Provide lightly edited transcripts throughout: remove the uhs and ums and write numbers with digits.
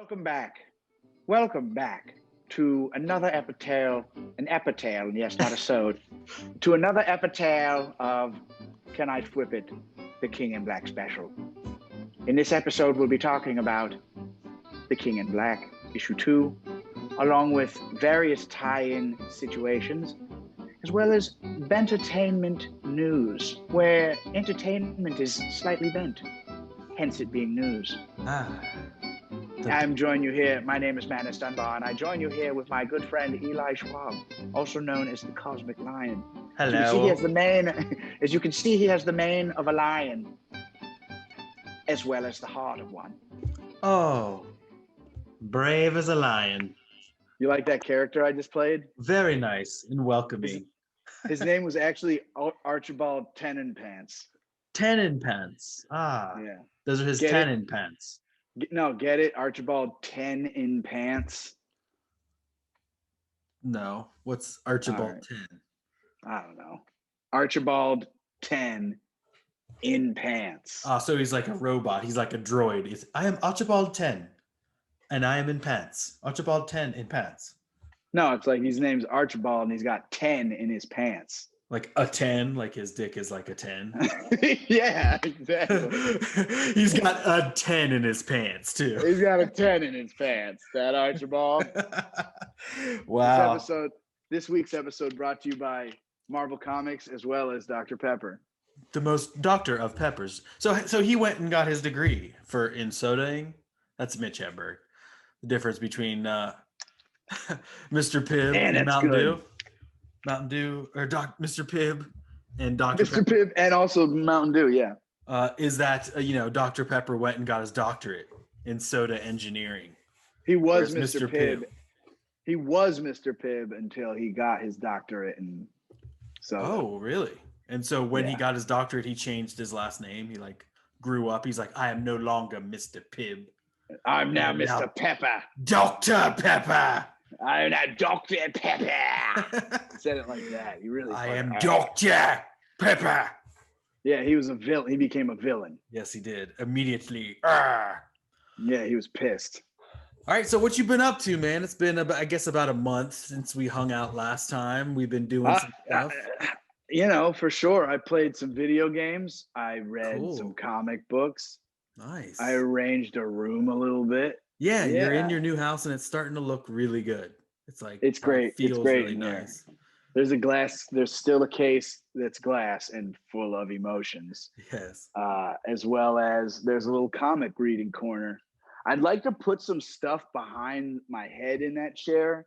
Welcome back. Welcome back to another epitale, yes, not a sode, to another epitale of Can I Flip It, the King in Black special. In this episode, we'll be talking about The King in Black, issue 2, along with various tie-in situations, as well as bEntertanment news, where entertainment is slightly bent, hence it being news. I'm joining you here. My name is Manus Dunbar, and I join you here with my good friend Eli Schwab, also known as the Cosmic Lion. Hello. As you can see, he has the mane of a lion, as well as the heart of one. Oh, brave as a lion. You like that character I just played? Very nice and welcoming. His name was actually Archibald Tenenpants. Tenenpants. Ah, yeah. Those are his Tenenpants. No, get it? Archibald 10 in pants. No. What's Archibald 10? I don't know. Archibald 10 in pants. Oh, so he's like a robot. He's like a droid. I am Archibald 10, and I am in pants. Archibald 10 in pants. No, it's like his name's Archibald, and he's got 10 in his pants. Like a 10, like his dick is like a 10. Yeah, exactly. He's got a 10 in his pants, too. He's got a 10 in his pants, that Archibald. Wow. This week's episode brought to you by Marvel Comics as well as Dr. Pepper. The most Dr. of Peppers. So he went and got his degree in sodaing. That's Mitch Hedberg. The difference between Mr. Pibb and Mountain Dew. Mountain Dew or Mr. Pibb and Dr. Mr. Pibb and also Mountain Dew, yeah. Is that Dr. Pepper went and got his doctorate in soda engineering. He was Mr. Pibb. He was Mr. Pibb until he got his doctorate in soda. Oh, really? And so when he got his doctorate, he changed his last name. He grew up. He's like, I am no longer Mr. Pibb. I'm now Mr. Pepper. Dr. Pepper. I'm not Dr. Pepper. He said it like that. He really. I am Dr. Pepper. Yeah, he was a villain. He became a villain. Yes, he did. Immediately. Yeah, he was pissed. All right, so what you been up to, man? It's been, about a month since we hung out last time. We've been doing some stuff. For sure. I played some video games. I read some comic books. Nice. I arranged a room a little bit. Yeah, you're in your new house and it's starting to look really good. It's great. It feels it's great really nice. There's still a case that's glass and full of emotions. Yes. As well as there's a little comic reading corner. I'd like to put some stuff behind my head in that chair,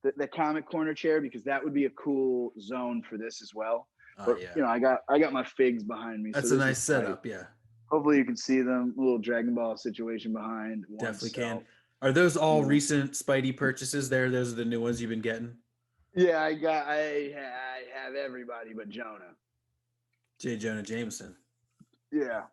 the comic corner chair, because that would be a cool zone for this as well. I got my figs behind me. That's a nice setup, yeah. Hopefully you can see them. A little Dragon Ball situation behind. Definitely can. Are those all recent Spidey purchases there? Those are the new ones you've been getting? Yeah, I have everybody but Jonah. J. Jonah Jameson. Yeah.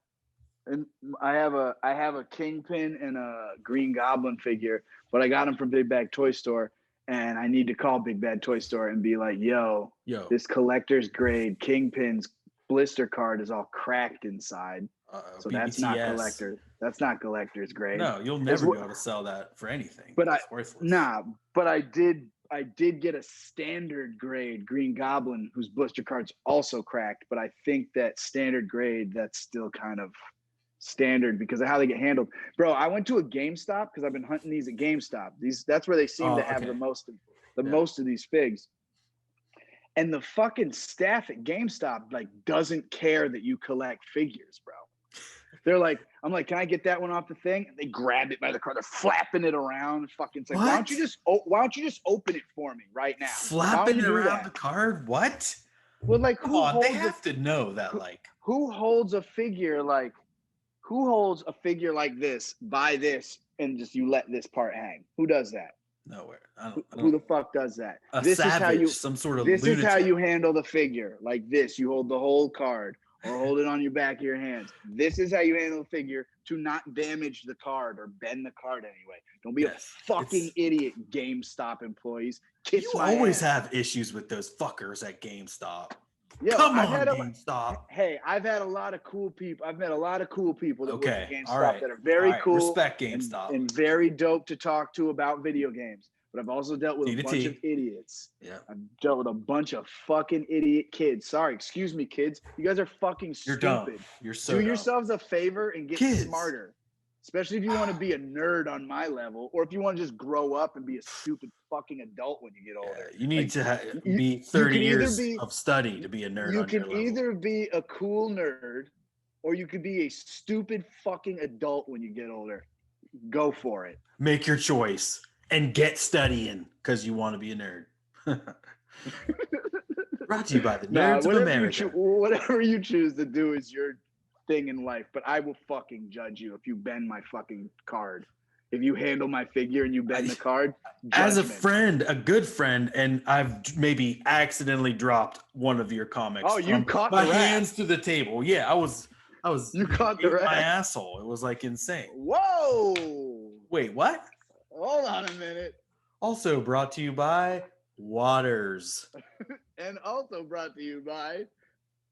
And I have a Kingpin and a Green Goblin figure, but I got them from Big Bad Toy Store, and I need to call Big Bad Toy Store and be like, yo, this collector's grade Kingpin's blister card is all cracked inside. So that's not collector. That's not collector's grade. No, you'll never be able to sell that for anything. But I did get a standard grade Green Goblin whose blister card's also cracked. But I think that standard grade, that's still kind of standard because of how they get handled. Bro, I went to a GameStop because I've been hunting these at GameStop. That's where they seem to have the most of these figs. And the fucking staff at GameStop doesn't care that you collect figures, bro. They're like, I'm like, can I get that one off the thing? And they grab it by the card. They're flapping it around. Fucking like, why don't you just open it for me right now? Flapping it around the card? What? Well, they have to know that. Who holds a figure like this by this and just you let this part hang? Who does that? Nowhere. Who the fuck does that? This is how you handle the figure. Like this, you hold the whole card or hold it on your back of your hands. This is how you handle the figure to not damage the card or bend the card anyway. Don't be a fucking idiot, GameStop employees. You always have issues with those fuckers at GameStop. Yo, Come on, GameStop. Hey, I've had a lot of cool people. I've met a lot of cool people that work at GameStop right. that are very cool. Respect GameStop. And very dope to talk to about video games. But I've also dealt with a bunch of idiots. Yeah. I've dealt with a bunch of fucking idiot kids. Sorry, excuse me, kids. You guys are fucking stupid. You're dumb. You're so Do dumb. yourselves a favor and get smarter. Especially if you want to be a nerd on my level, or if you want to just grow up and be a stupid fucking adult when you get older. You need to be 30 years of study to be a nerd. You can either be a cool nerd, or you could be a stupid fucking adult when you get older. Go for it. Make your choice and get studying because you want to be a nerd. Brought to you by the Nerds of America. Whatever you choose to do is your thing in life, but I will fucking judge you if you bend my fucking card. If you handle my figure and you bend the card, as a friend, a good friend, and I've maybe accidentally dropped one of your comics. Oh, you caught my the hands to the table. Yeah, I was. You caught the rat. My asshole. It was like insane. Whoa! Wait, what? Hold on a minute. Also brought to you by Waters. And also brought to you by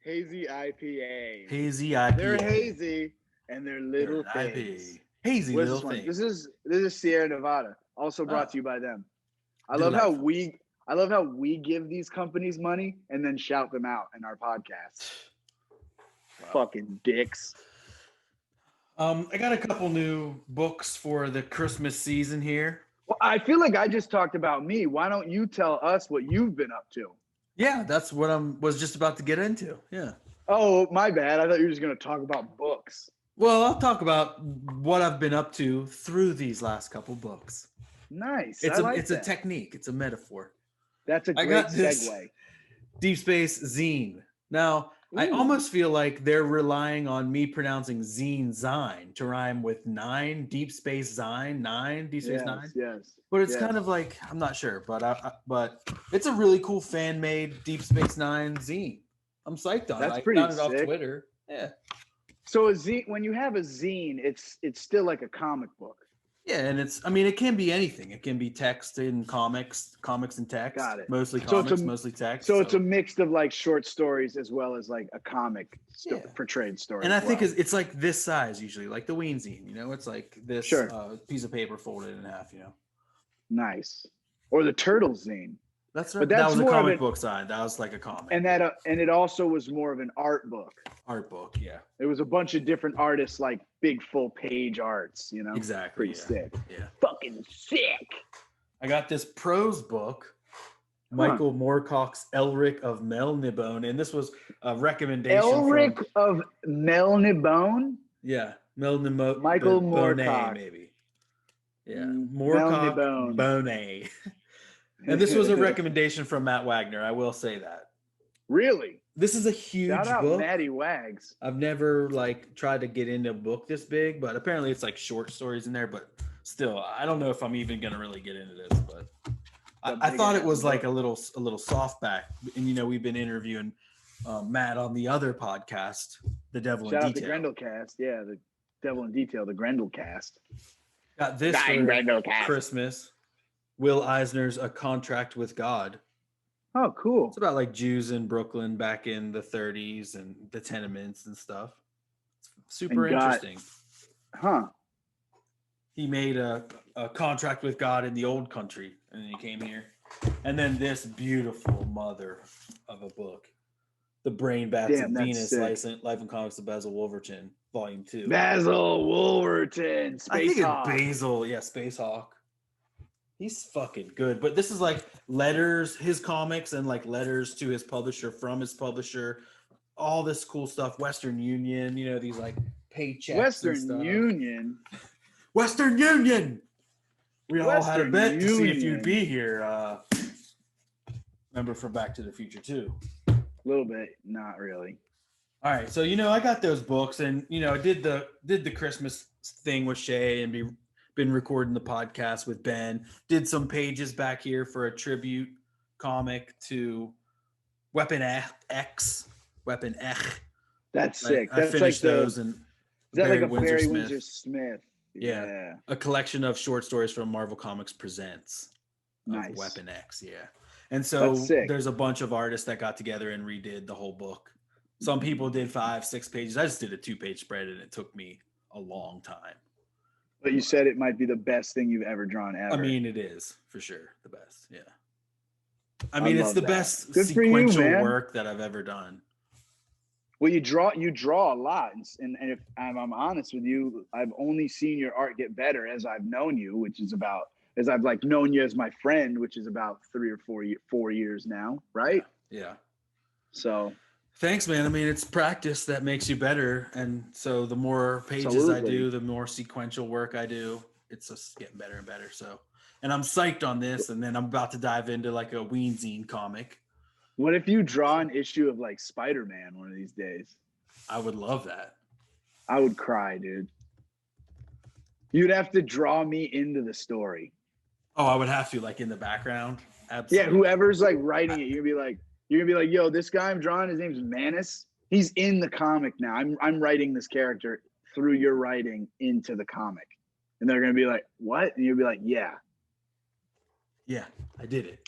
Hazy IPA. Hazy IPA. They're hazy and they're little things. Hazy little things. This is Sierra Nevada. Also brought to you by them. I love how we give these companies money and then shout them out in our podcast. Wow. Fucking dicks. I got a couple new books for the Christmas season here. Well, I feel like I just talked about me. Why don't you tell us what you've been up to? Yeah, that's what was just about to get into. Yeah. Oh, my bad. I thought you were just going to talk about books. Well, I'll talk about what I've been up to through these last couple books. Nice. It's a technique. It's a metaphor. That's a great segue. Deep Space Zine. Now, I almost feel like they're relying on me pronouncing zine to rhyme with 9, Deep Space Zine, 9, Deep Space 9. Yes. But it's kind of like, I'm not sure, but it's a really cool fan-made Deep Space Nine zine. I'm psyched on it. I found it off Twitter. Yeah. So a zine, when you have a zine, it's still like a comic book. Yeah, and it can be anything. It can be text and comics and text. Got it. Mostly comics, mostly text. So it's a mix of like short stories as well as like a comic portrayed story. And I think it's like this size usually, like the Ween zine. It's like this piece of paper folded in half. Nice. Or the Turtle zine. That's right. That was a comic book side. That was like a comic. And it also was more of an art book. Art book, yeah. It was a bunch of different artists, like big full page arts, Exactly. Pretty sick. Yeah. Fucking sick. I got this prose book, Michael Moorcock's Elric of Melnibone, and this was a recommendation. Elric of Melnibone? Yeah. Melnibone. Michael Moorcock. Maybe. Yeah. Moorcock Bone. And this was a recommendation from Matt Wagner. I will say that. Really? This is a huge book. Shout out Matty Wags. I've never tried to get into a book this big, but apparently it's like short stories in there. But still, I don't know if I'm even gonna really get into this. But I thought it was like a little softback. And we've been interviewing Matt on the other podcast, The Devil in Detail. Shout out the Grendelcast. Yeah, the Devil in Detail, the Grendelcast. Got this for Christmas. Will Eisner's A Contract with God. Oh, cool. It's about like Jews in Brooklyn back in the 30s and the tenements and stuff. It's super interesting. Huh. He made a contract with God in the old country, and then he came here. And then this beautiful mother of a book, The Brain Bats of Venus, Life and Comics of Basil Wolverton, Volume 2. Basil Wolverton, Space Hawk. Space Hawk. He's fucking good. But this is like letters, his comics, and like letters to his publisher from his publisher. All this cool stuff. Western Union, these like paychecks. Western Union. Western Union. We all had a bet to see if you'd be here. Remember from Back to the Future too. A little bit, not really. All right, so I got those books, and I did the Christmas thing with Shay, and been recording the podcast with Ben. Did some pages back here for a tribute comic to Weapon X. That's sick. I finished like those, and is that Barry like a Windsor Barry Smith. Windsor Smith? Yeah, a collection of short stories from Marvel Comics Presents. Nice. Weapon X, yeah. And so there's a bunch of artists that got together and redid the whole book. Some people did 5-6 pages. I just did a 2-page spread, and it took me a long time. But you said it might be the best thing you've ever drawn ever. I mean, it is for sure the best. Yeah. I mean, it's the best Good sequential for you, work that I've ever done. Well, you draw a lot, and if I'm honest with you, I've only seen your art get better as I've known you, which is about as I've like known you as my friend, which is about 3 or 4 years now, right? Yeah. So. Thanks, man. I mean, it's practice that makes you better, and so the more pages I do, the more sequential work I do, it's just getting better and better. So, and I'm psyched on this, and then I'm about to dive into like a Wizerd comic. What if you draw an issue of like Spider-Man one of these days? I would love that. I would cry, dude. You'd have to draw me into the story. Oh, I would have to, like in the background. Absolutely. Yeah, whoever's like writing it, you're gonna be like, yo, this guy I'm drawing, his name's Manus. He's in the comic now. I'm writing this character through your writing into the comic. And they're gonna be like, what? And you'll be like, yeah. Yeah, I did it.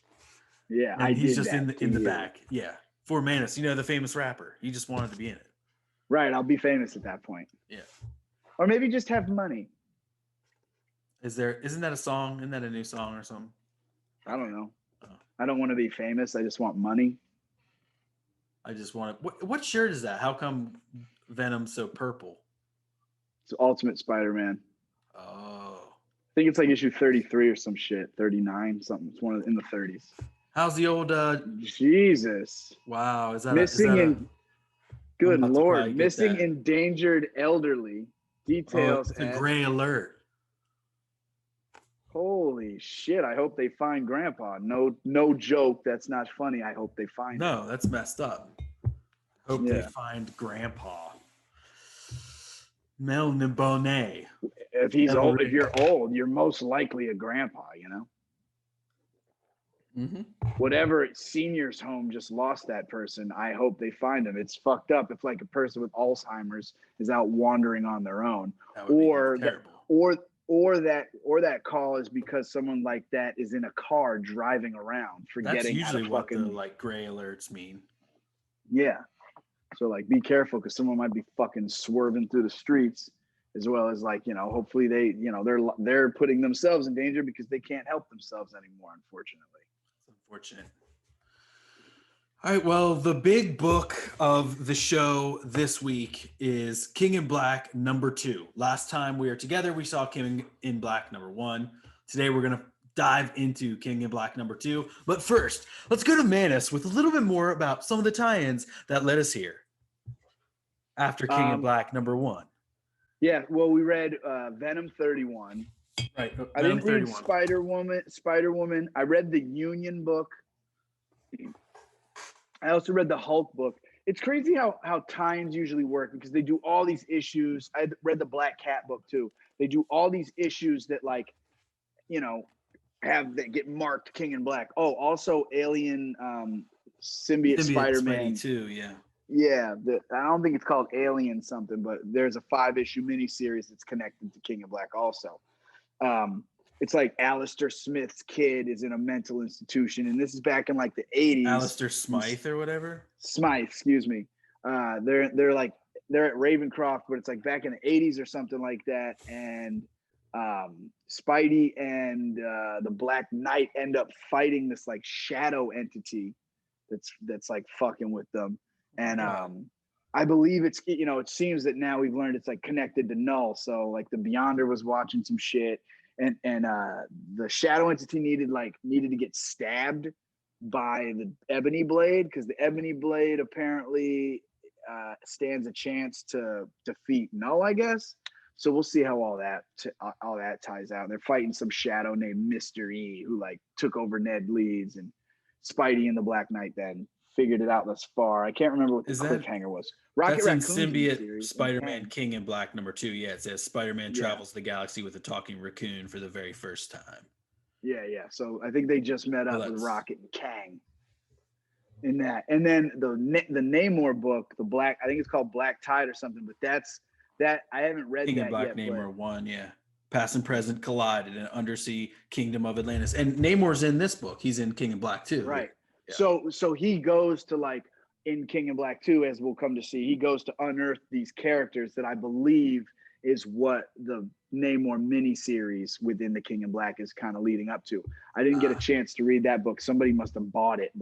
Yeah, and he's just in the back. Yeah. For Manus, you know, the famous rapper. He just wanted to be in it. Right, I'll be famous at that point. Yeah. Or maybe just have money. Isn't that a song? Isn't that a new song or something? I don't know. I don't want to be famous. I just want money. I just want to. What shirt is that? How come Venom's so purple? It's Ultimate Spider-Man. Oh. I think it's like issue 33 or some shit. 39, something. It's one in the 30s. How's the old Jesus. Wow, is that good Lord, missing endangered elderly details. The gray alert. Holy shit, I hope they find Grandpa. No joke, that's not funny. I hope they find him. No, that's messed up. Hope they find Grandpa. Mel Nibone. If he's old, if you're old, you're most likely a grandpa, you know? Mm-hmm. Whatever senior's home just lost that person, I hope they find him. It's fucked up if like a person with Alzheimer's is out wandering on their own. Or that call is because someone like that is in a car driving around, forgetting That's usually how to what the like gray alerts mean. Yeah. So like be careful because someone might be fucking swerving through the streets, as well as like, you know, hopefully they, you know, they're putting themselves in danger because they can't help themselves anymore, unfortunately. It's unfortunate. All right, well, the big book of the show this week is King in Black #2. Last time we were together, we saw King in Black #1. Today we're going to dive into King in Black #2. But first, let's go to Manus with a little bit more about some of the tie-ins that led us here after King in Black #1. Yeah, well, we read Venom 31. Right. I didn't read Spider-Woman. I read the Union book. I also read the Hulk book. It's crazy how tie-ins usually work because they do all these issues. I read the Black Cat book too. They do all these issues that like, you know, that get marked King in Black. Oh, also Alien Symbiote Spider-Man too, yeah. Yeah, I don't think it's called Alien something, but there's a 5-issue miniseries that's connected to King in Black also. It's like Alistair Smith's kid is in a mental institution, and this is back in like the 80s. Alistair Smythe or whatever? Smythe, excuse me. They're at Ravencroft, but it's like back in the 80s or something like that. And Spidey and the Black Knight end up fighting this like shadow entity that's like fucking with them. And I believe it's, you know, it seems that now we've learned it's like connected to Knull. So like the Beyonder was watching some shit. And the shadow entity needed to get stabbed by the Ebony Blade because the Ebony Blade apparently stands a chance to defeat Knull, I guess. So we'll see how all that ties out. They're fighting some shadow named Mr. E who like took over Ned Leeds, and Spidey and the Black Knight then figured it out thus far. I can't remember what the cliffhanger was. That's in Symbiote Spider-Man King in Black #2. Yeah, it says Spider-Man travels the galaxy with a talking raccoon for the very first time. Yeah. So I think they just met up with Rocket and Kang in that. And then the Namor book, I think it's called Black Tide or something, but that I haven't read King that in Black yet. Namor 1, yeah. past and present collide in an undersea kingdom of Atlantis. And Namor's in this book. He's in King in Black too. Right. Yeah. So he goes to like in King in Black 2, as we'll come to see, he goes to unearth these characters that I believe is what the Namor miniseries within the King in Black is kind of leading up to. I didn't get a chance to read that book. Somebody must have bought it.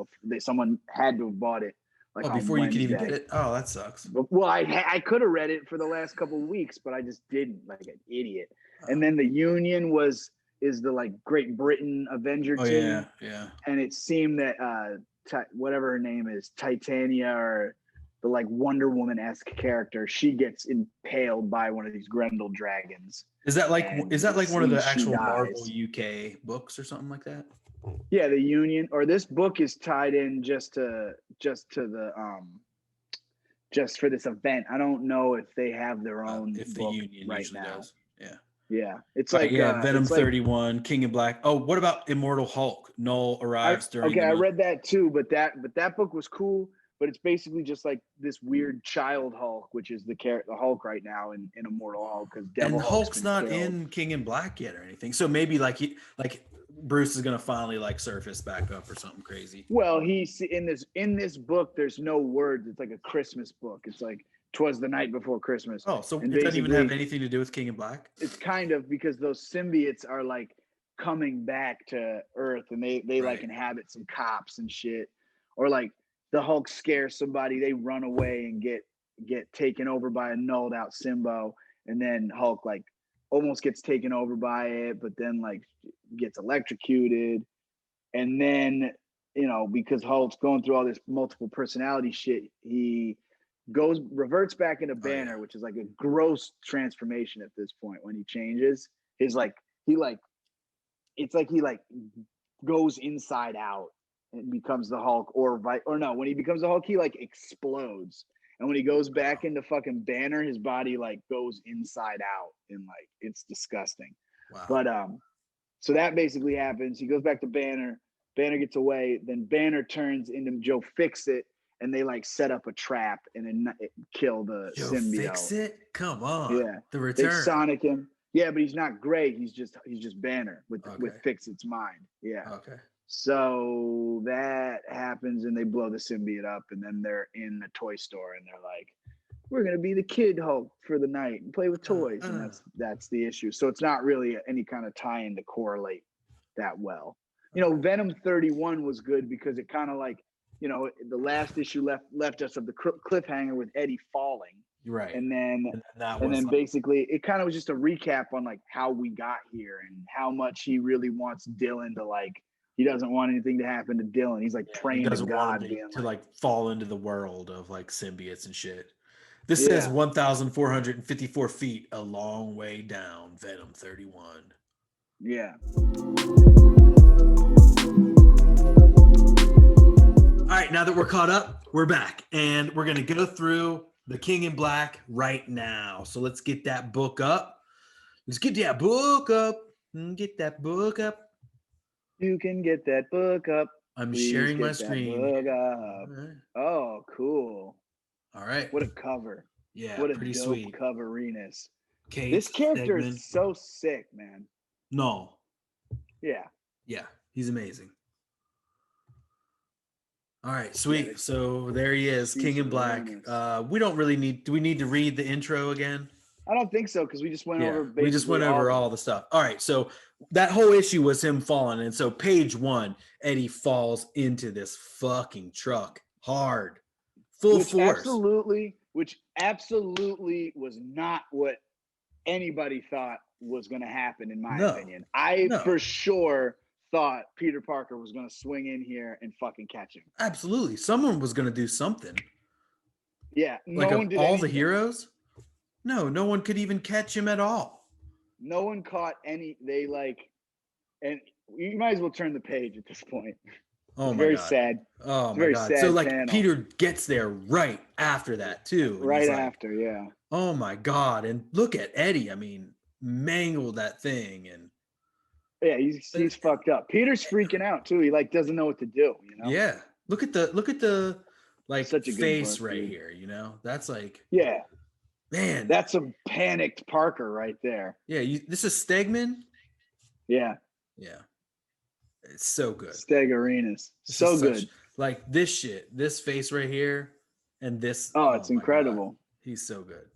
Someone had to have bought it. Like before you could even get it? Oh, that sucks. Well, I could have read it for the last couple of weeks, but I just didn't, like an idiot. And then the Union is the like Great Britain Avenger team. Yeah. And it seemed that whatever her name is, Titania, or the like Wonder Woman-esque character, she gets impaled by one of these Grendel dragons. Is that like one of the actual Marvel UK books or something like that? Yeah, the Union, or this book is tied in just for this event. I don't know if they have their own if the book Union right usually now. does. Yeah, it's like Venom it's 31, King in Black. Oh, what about Immortal Hulk? Knull arrives during. I read that too, but that book was cool. But it's basically just like this weird child Hulk, which is the Hulk right now in Immortal Hulk, because Hulk's not in King in Black yet or anything. So maybe like Bruce is gonna finally like surface back up or something crazy. Well, he's in this book. There's no words. It's like a Christmas book. It's like 'Twas the Night Before Christmas. Oh, so it doesn't even have anything to do with King in Black? It's kind of, because those symbiotes are like coming back to Earth, and they like inhabit some cops and shit, or like the Hulk scares somebody, they run away and get taken over by a Knulled out Simbo, and then Hulk like almost gets taken over by it, but then like gets electrocuted, and then because Hulk's going through all this multiple personality shit, he reverts back into Banner, which is like a gross transformation at this point. When he changes, it's like he goes inside out and becomes the Hulk, or no, when he becomes the Hulk, he like explodes, and when he goes back into fucking Banner, his body like goes inside out, and like it's disgusting. Wow. But so that basically happens. He goes back to Banner. Banner gets away. Then Banner turns into Joe Fixit, and they like set up a trap and then kill the symbiote. Fixit? Come on. Yeah. The return. They Sonic him. Yeah, but he's not great. He's just Banner with Fixit's mind. Yeah. Okay. So that happens, and they blow the symbiote up, and then they're in the toy store, and they're like, "We're gonna be the Kid Hulk for the night and play with toys," and that's the issue. So it's not really any kind of tie-in to correlate that well. Venom 31 was good because it kind of like, the last issue left us of the cliffhanger with Eddie falling. Right. And then basically it kind of was just a recap on like how we got here and how much he really wants Dylan to like, he doesn't want anything to happen to Dylan. He's like praying to God to like fall into the world of like symbiotes and shit. This says 1,454 feet, a long way down, Venom 31. Yeah. All right, now that we're caught up, we're back, and we're going to go through the King in Black right now. So let's get that book up. Let's get that book up. Get that book up. You can get that book up. I'm sharing my screen. Book up. Right. Oh, cool. All right. What a cover. Yeah, what a pretty dope sweet coveriness. Kate this character Stegman. Is so sick, man. No. Yeah. Yeah, he's amazing. All right, sweet. Yeah, so there he is, King in Black. We don't really need. Do we need to read the intro again? I don't think so, because we just went over. We just went over all the stuff. All right, so that whole issue was him falling, and so page 1, Eddie falls into this fucking truck hard, full force. Which absolutely was not what anybody thought was going to happen, in my opinion. I for sure thought Peter Parker was going to swing in here and fucking catch him. Absolutely. Someone was going to do something. Yeah. Like no one did all anything. The heroes? No one could even catch him at all. No one caught any. They like, and you might as well turn the page at this point. Oh my very God. Sad. Oh my God. So like panel. Peter gets there right after that too. Right after, yeah. Oh my God. And look at Eddie. I mean, mangled that thing, and yeah, he's fucked up. Peter's freaking out too. He like doesn't know what to do, Yeah. Look at the like such a face book, right dude. here, That's like yeah. Man, That's a panicked Parker right there. yeah, this is Stegman. Yeah. Yeah, it's so good. Stegarinas. This So is good. like this shit, this face right here, and this. Oh, it's my incredible. God. He's so good.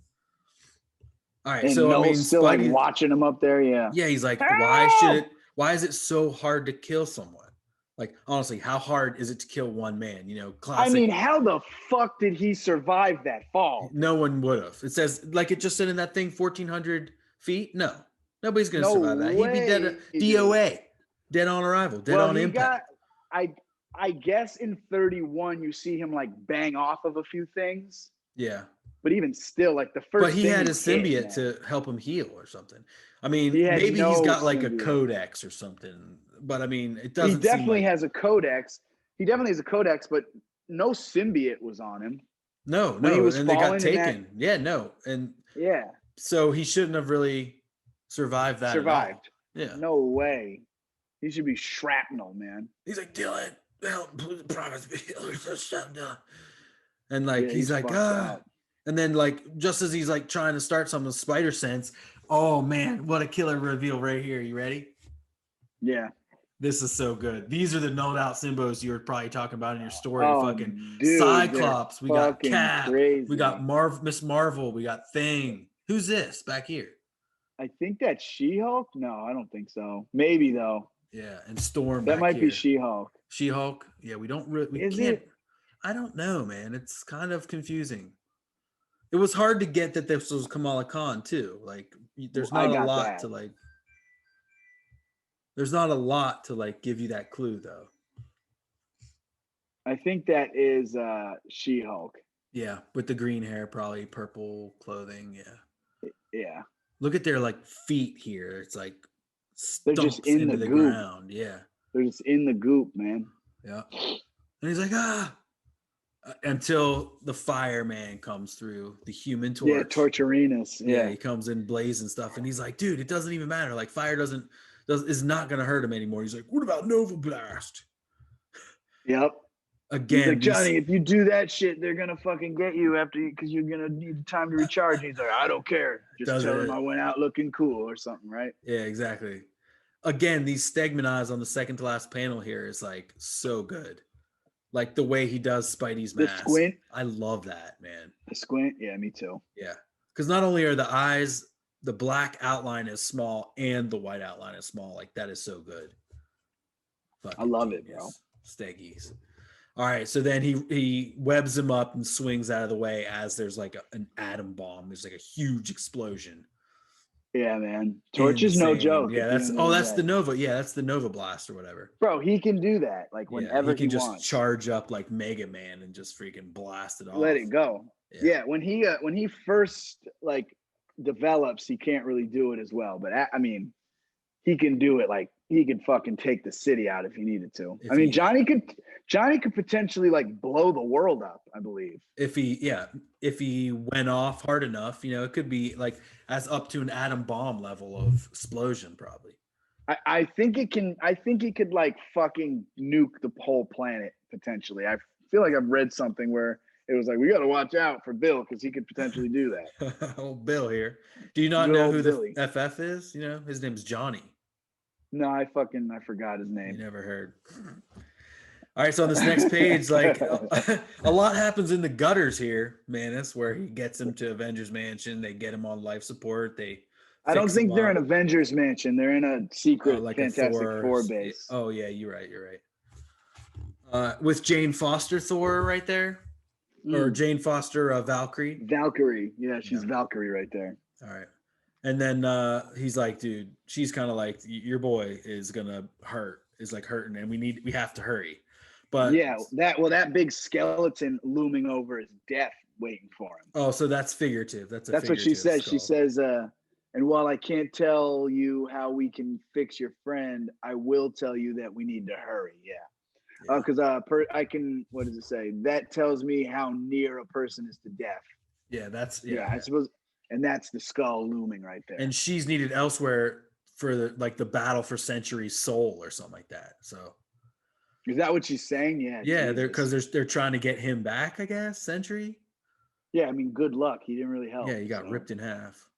All right, And so I Knull's mean, still like Spidey, watching him up there. Yeah. yeah, he's like, Help! why is it so hard to kill someone? Like, honestly, how hard is it to kill one man? I Classic. mean, how the fuck did he survive that fall? No one would have. It says, like it just said in that thing, 1,400 feet. No, nobody's going to No survive that. He'd be dead. way, dude. DOA, dead on arrival, dead Well, on he impact. I guess in 31 you see him like bang off of a few things, Yeah, but even still, like the first. but he thing had his hit, symbiote man. to help him heal or something. I mean, He had maybe he's no got like a symbiote. codex or something. But I mean, it He doesn't. definitely seem like, has a codex. He definitely has a codex, but no symbiote was on him. no, when he was and they got falling in that- taken. Yeah, no, and Yeah, so he shouldn't have really survived that. survived. At all. Yeah, No way. He should be shrapnel, man. he's like, Dylan, help, please promise me. And like Yeah, he's like, fucked ah. up. And then like just as he's like trying to start something with Spider Sense, oh man, what a killer reveal right here. You ready? Yeah. This is so good. These are the nulled out Simbos you were probably talking about in your story. Oh, Fucking dude, Cyclops. We got fucking Cap. crazy. We got Miss Marvel. We got Thing. Who's this back here? I think that's She-Hulk. No, I don't think so. Maybe though. Yeah, and Storm. That back might here. be She-Hulk. She-Hulk. Yeah, we don't really. We Is can't. it? I don't know, man. It's kind of confusing. It was hard to get that this was Kamala Khan too. Like, there's Well, I not a got lot that. to like. There's not a lot to like give you that clue though. I think that is She-Hulk. Yeah, with the green hair, probably purple clothing. Yeah. Yeah. Look at their like feet here. It's like They're just stumps in into the the goop. ground. Yeah. They're just in the goop, man. Yeah. And he's like, until the fireman comes through, the Human Torch. Yeah, Torturinas. Yeah, Yeah. he comes in blazing stuff, and he's like, dude, it doesn't even matter. Like, fire is not gonna hurt him anymore. He's like, what about Nova Blast? Yep. Again, He's like, Johnny, if you do that shit, they're gonna fucking get you because you're gonna need time to recharge. He's like, I don't care. Just tell him I went out looking cool or something, right? Yeah, exactly. Again, these Stegman eyes on the second to last panel here is like so good. Like the way he does Spidey's mask. The squint. I love that, man. The squint. Yeah, me too. Yeah. Because not only are the eyes, the black outline is small and the white outline is small. Like that is so good. I love it, bro. Steggies. All right. So then he webs him up and swings out of the way as there's like an atom bomb. There's like a huge explosion. Yeah, man. Torch is no joke. Yeah, that's the Nova. Yeah, that's the Nova Blast or whatever. Bro, he can do that. Like whenever he can just wants. charge up like Mega Man and just freaking blast it off. Let it go. Yeah, when he first like develops, he can't really do it as well. But I mean, he can do it. Like he could fucking take the city out if he needed to. Johnny could potentially like blow the world up, I believe. If he went off hard enough, it could be like as up to an atom bomb level of explosion, probably. I think it can. I think he could like fucking nuke the whole planet potentially. I feel like I've read something where it was like we got to watch out for Bill because he could potentially do that. Old Bill here. Do you not know who the FF is? His name's Johnny. No, I forgot his name. You never heard. All right, so on this next page, like a lot happens in the gutters here, Manus, where he gets him to Avengers Mansion. They get him on life support. I don't think they're in Avengers Mansion. They're in a secret Fantastic Four base. Oh yeah, you're right. With Jane Foster Thor right there, or Jane Foster Valkyrie. Valkyrie, yeah, she's Valkyrie right there. All right. And then he's like, dude, she's kind of like, your boy is gonna is like hurting, and we have to hurry. But yeah, that big skeleton looming over his death, waiting for him. Oh, so that's figurative. That's what she says. Skull. She says, and while I can't tell you how we can fix your friend, I will tell you that we need to hurry. Yeah. Because I can. What does it say? That tells me how near a person is to death. Yeah, I suppose. And that's the skull looming right there. And she's needed elsewhere for the battle for Century's soul or something like that. So is that what she's saying? Yeah. Yeah, because they're trying to get him back, I guess. Century. Yeah, I mean, good luck. He didn't really help. Yeah, he got ripped in half.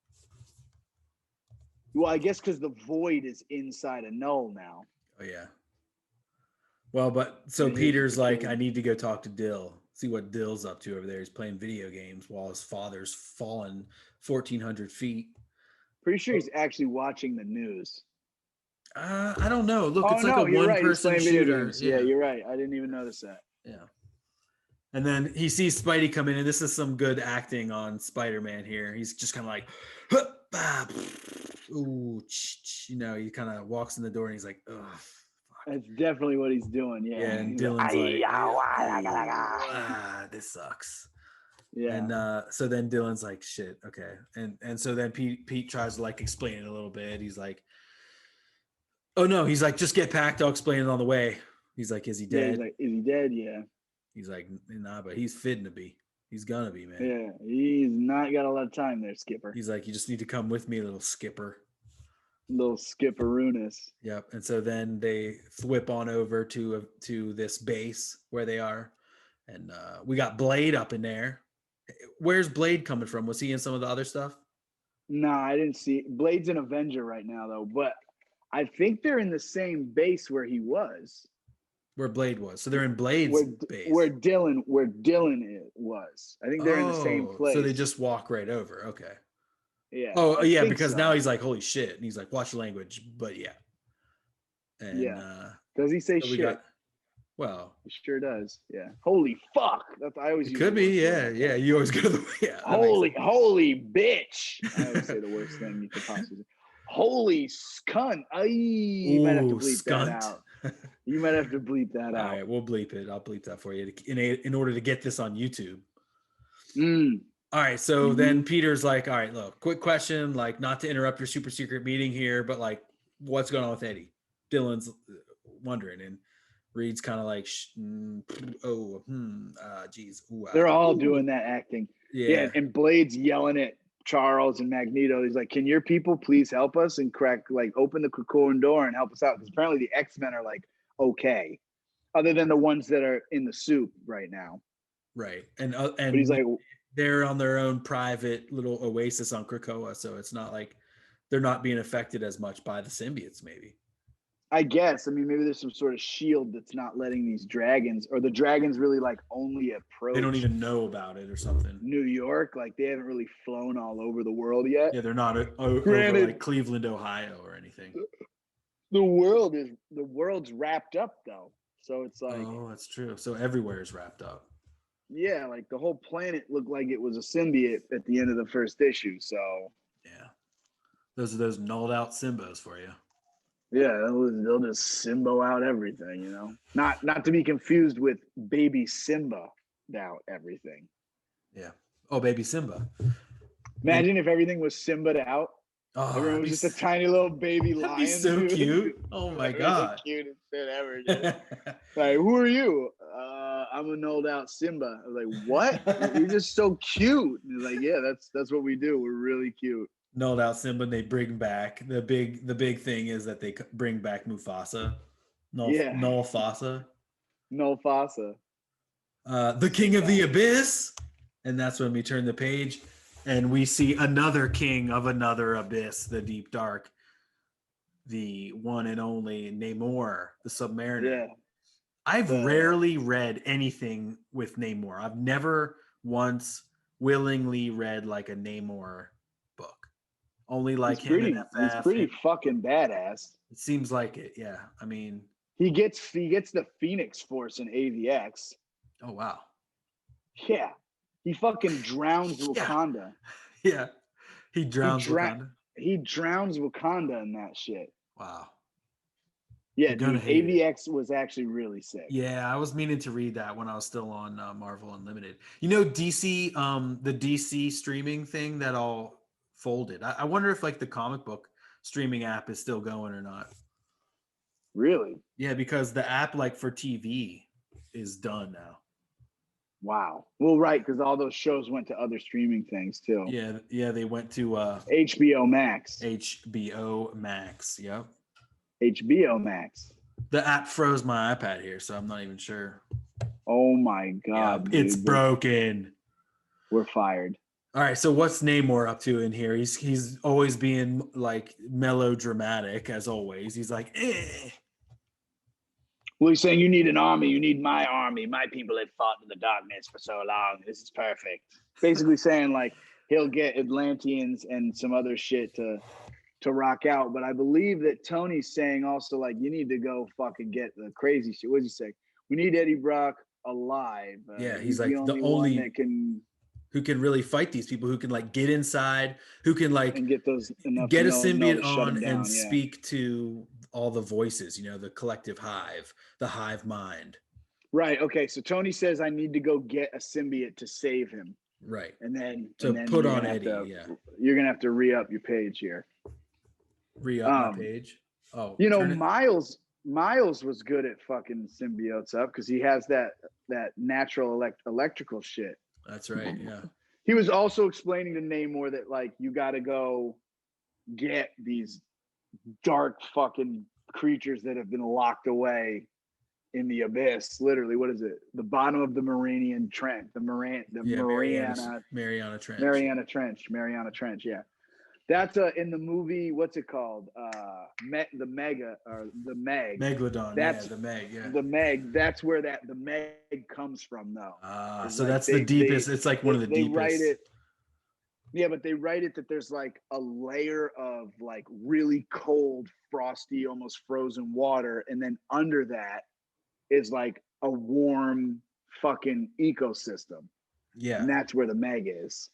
Well, I guess because the void is inside a Knull now. Oh yeah. Well, but so And Peter's like, kid. I need to go talk to Dill, see what Dill's up to over there. He's playing video games while his father's fallen 1,400 feet. Pretty sure he's actually watching the news. I don't know. Look, Oh, it's like no, a you're right. He's one-person playing video shooter. games. Yeah, you're right. I didn't even notice that. Yeah. And then he sees Spidey come in, and this is some good acting on Spider-Man here. He's just kind of like, ooh, you know, he kind of walks in the door and he's like, ugh. That's definitely what he's doing. Yeah. Yeah, and Dylan's like, this sucks. Yeah. And so then Dylan's like, shit, okay. And so then Pete tries to like explain it a little bit. He's like, oh no, he's like, just get packed, I'll explain it on the way. He's like, is he dead? Yeah, he's like, is he dead? Yeah. He's like, nah, but he's fitting to be. He's gonna be, man. Yeah, he's not got a lot of time there, Skipper. He's like, you just need to come with me, little Skipper. Little Skipperoonus. Yep. And so then they whip on over to this base where they are, and we got Blade up in there. Where's Blade coming from? Was he in some of the other stuff? No, I didn't see. Blade's an Avenger right now, though. But I think they're in the same base where he was. Where Blade was. So they're in Blade's base. Where Dylan was. I think they're in the same place. So they just walk right over. Okay. Yeah. Oh, yeah, because now he's like, holy shit. And he's like, watch your language. But yeah. And, yeah. Does he say shit? Well, he sure does. Yeah. Holy fuck. That's I always. It could be. Yeah. Yeah. You always go to the. Yeah. Holy bitch. I always say the worst thing you could possibly say. Holy scunt. You might have to bleep that out. You might have to bleep that out. All right, we'll bleep it. I'll bleep that for you in order to get this on YouTube. All right, so then Peter's like, all right, look, quick question, like not to interrupt your super secret meeting here, but like, what's going on with Eddie? Dylan's wondering, and Reed's kind of like, geez. They're all doing that acting. Yeah, and Blade's yelling at Charles and Magneto. He's like, can your people please help us and open the Krakoan door and help us out? Because apparently the X-Men are like, okay, other than the ones that are in the soup right now. Right. And but he's like, they're on their own private little oasis on Krakoa. So it's not like they're not being affected as much by the symbiotes, maybe. I guess. I mean, maybe there's some sort of shield that's not letting these dragons, or the dragons really like only approach. They don't even know about it or something. New York, like they haven't really flown all over the world yet. Yeah, they're not over like Cleveland, Ohio, or anything. The world's wrapped up though, so it's like. Oh, that's true. So everywhere is wrapped up. Yeah, like the whole planet looked like it was a symbiote at the end of the first issue. So. Yeah, those are those nulled out Simbas for you. Yeah, they'll just Simbo out everything, you know. Not to be confused with baby Simba out everything. Yeah. Oh, baby Simba. Imagine if everything was Simba'd out. Oh, everyone was just a tiny little baby lion. That'd be so cute. Oh my god. The cutest shit ever. Like, who are you? I'm a nulled out Simba. I was like, what? You're just so cute. And he's like, yeah, that's what we do. We're really cute. Nulled out Simba, and they bring back the big thing is that they bring back Mufasa. Null Fasa. Null Fasa. The King of the Abyss. And that's when we turn the page and we see another king of another abyss, the Deep Dark, the one and only Namor, the Submariner. Yeah. I've rarely read anything with Namor. I've never once willingly read like a Namor book. Only like he's pretty fucking badass. It seems like it, yeah. I mean, he gets the Phoenix Force in AVX. Oh wow. Yeah. He fucking drowns Wakanda. Yeah. He drowns Wakanda. He drowns Wakanda in that shit. Wow. Yeah, dude, AVX was actually really sick. Yeah, I was meaning to read that when I was still on Marvel Unlimited. You know, DC, the DC streaming thing that all folded. I wonder if like the comic book streaming app is still going or not. Really? Yeah, because the app like for TV is done now. Wow. Well, right, because all those shows went to other streaming things too. Yeah, they went to HBO Max. HBO Max, yep. HBO Max. The app froze my iPad here, so I'm not even sure. Oh my god. Yeah, it's broken. we're fired. All right, so what's Namor up to in here? He's always being like melodramatic as always. He's like, eh. Well, he's saying you need an army. You need my army. My people have fought in the darkness for so long. This is perfect. Basically saying like he'll get Atlanteans and some other shit to rock out. But I believe that Tony's saying also like you need to go fucking get the crazy shit. What does he say? We need Eddie Brock alive. Yeah, he's like the only one that can. Who can really fight these people, who can like get inside, who can like and get those get a symbiote on down, and speak to all the voices, you know, the collective hive, the hive mind. Right. Okay. So Tony says I need to go get a symbiote to save him. Right. And then put on Eddie. You're gonna have to re-up your page here. Re-up my page. Oh, you know, Miles was good at fucking symbiotes up because he has that natural electrical shit. That's right. Yeah. He was also explaining to Namor that like you got to go get these dark fucking creatures that have been locked away in the abyss. Literally, what is it? The bottom of the Mariana Trench. Mariana Trench. Mariana Trench. Yeah. That's in the movie. What's it called? The Mega or the Meg. Megalodon. That's the Meg. Yeah. The Meg. That's where the Meg comes from, though. So like that's the deepest. It's like one of the deepest. Write it. Yeah, but they write it that there's like a layer of like really cold, frosty, almost frozen water, and then under that is like a warm fucking ecosystem. Yeah, and that's where the Meg is.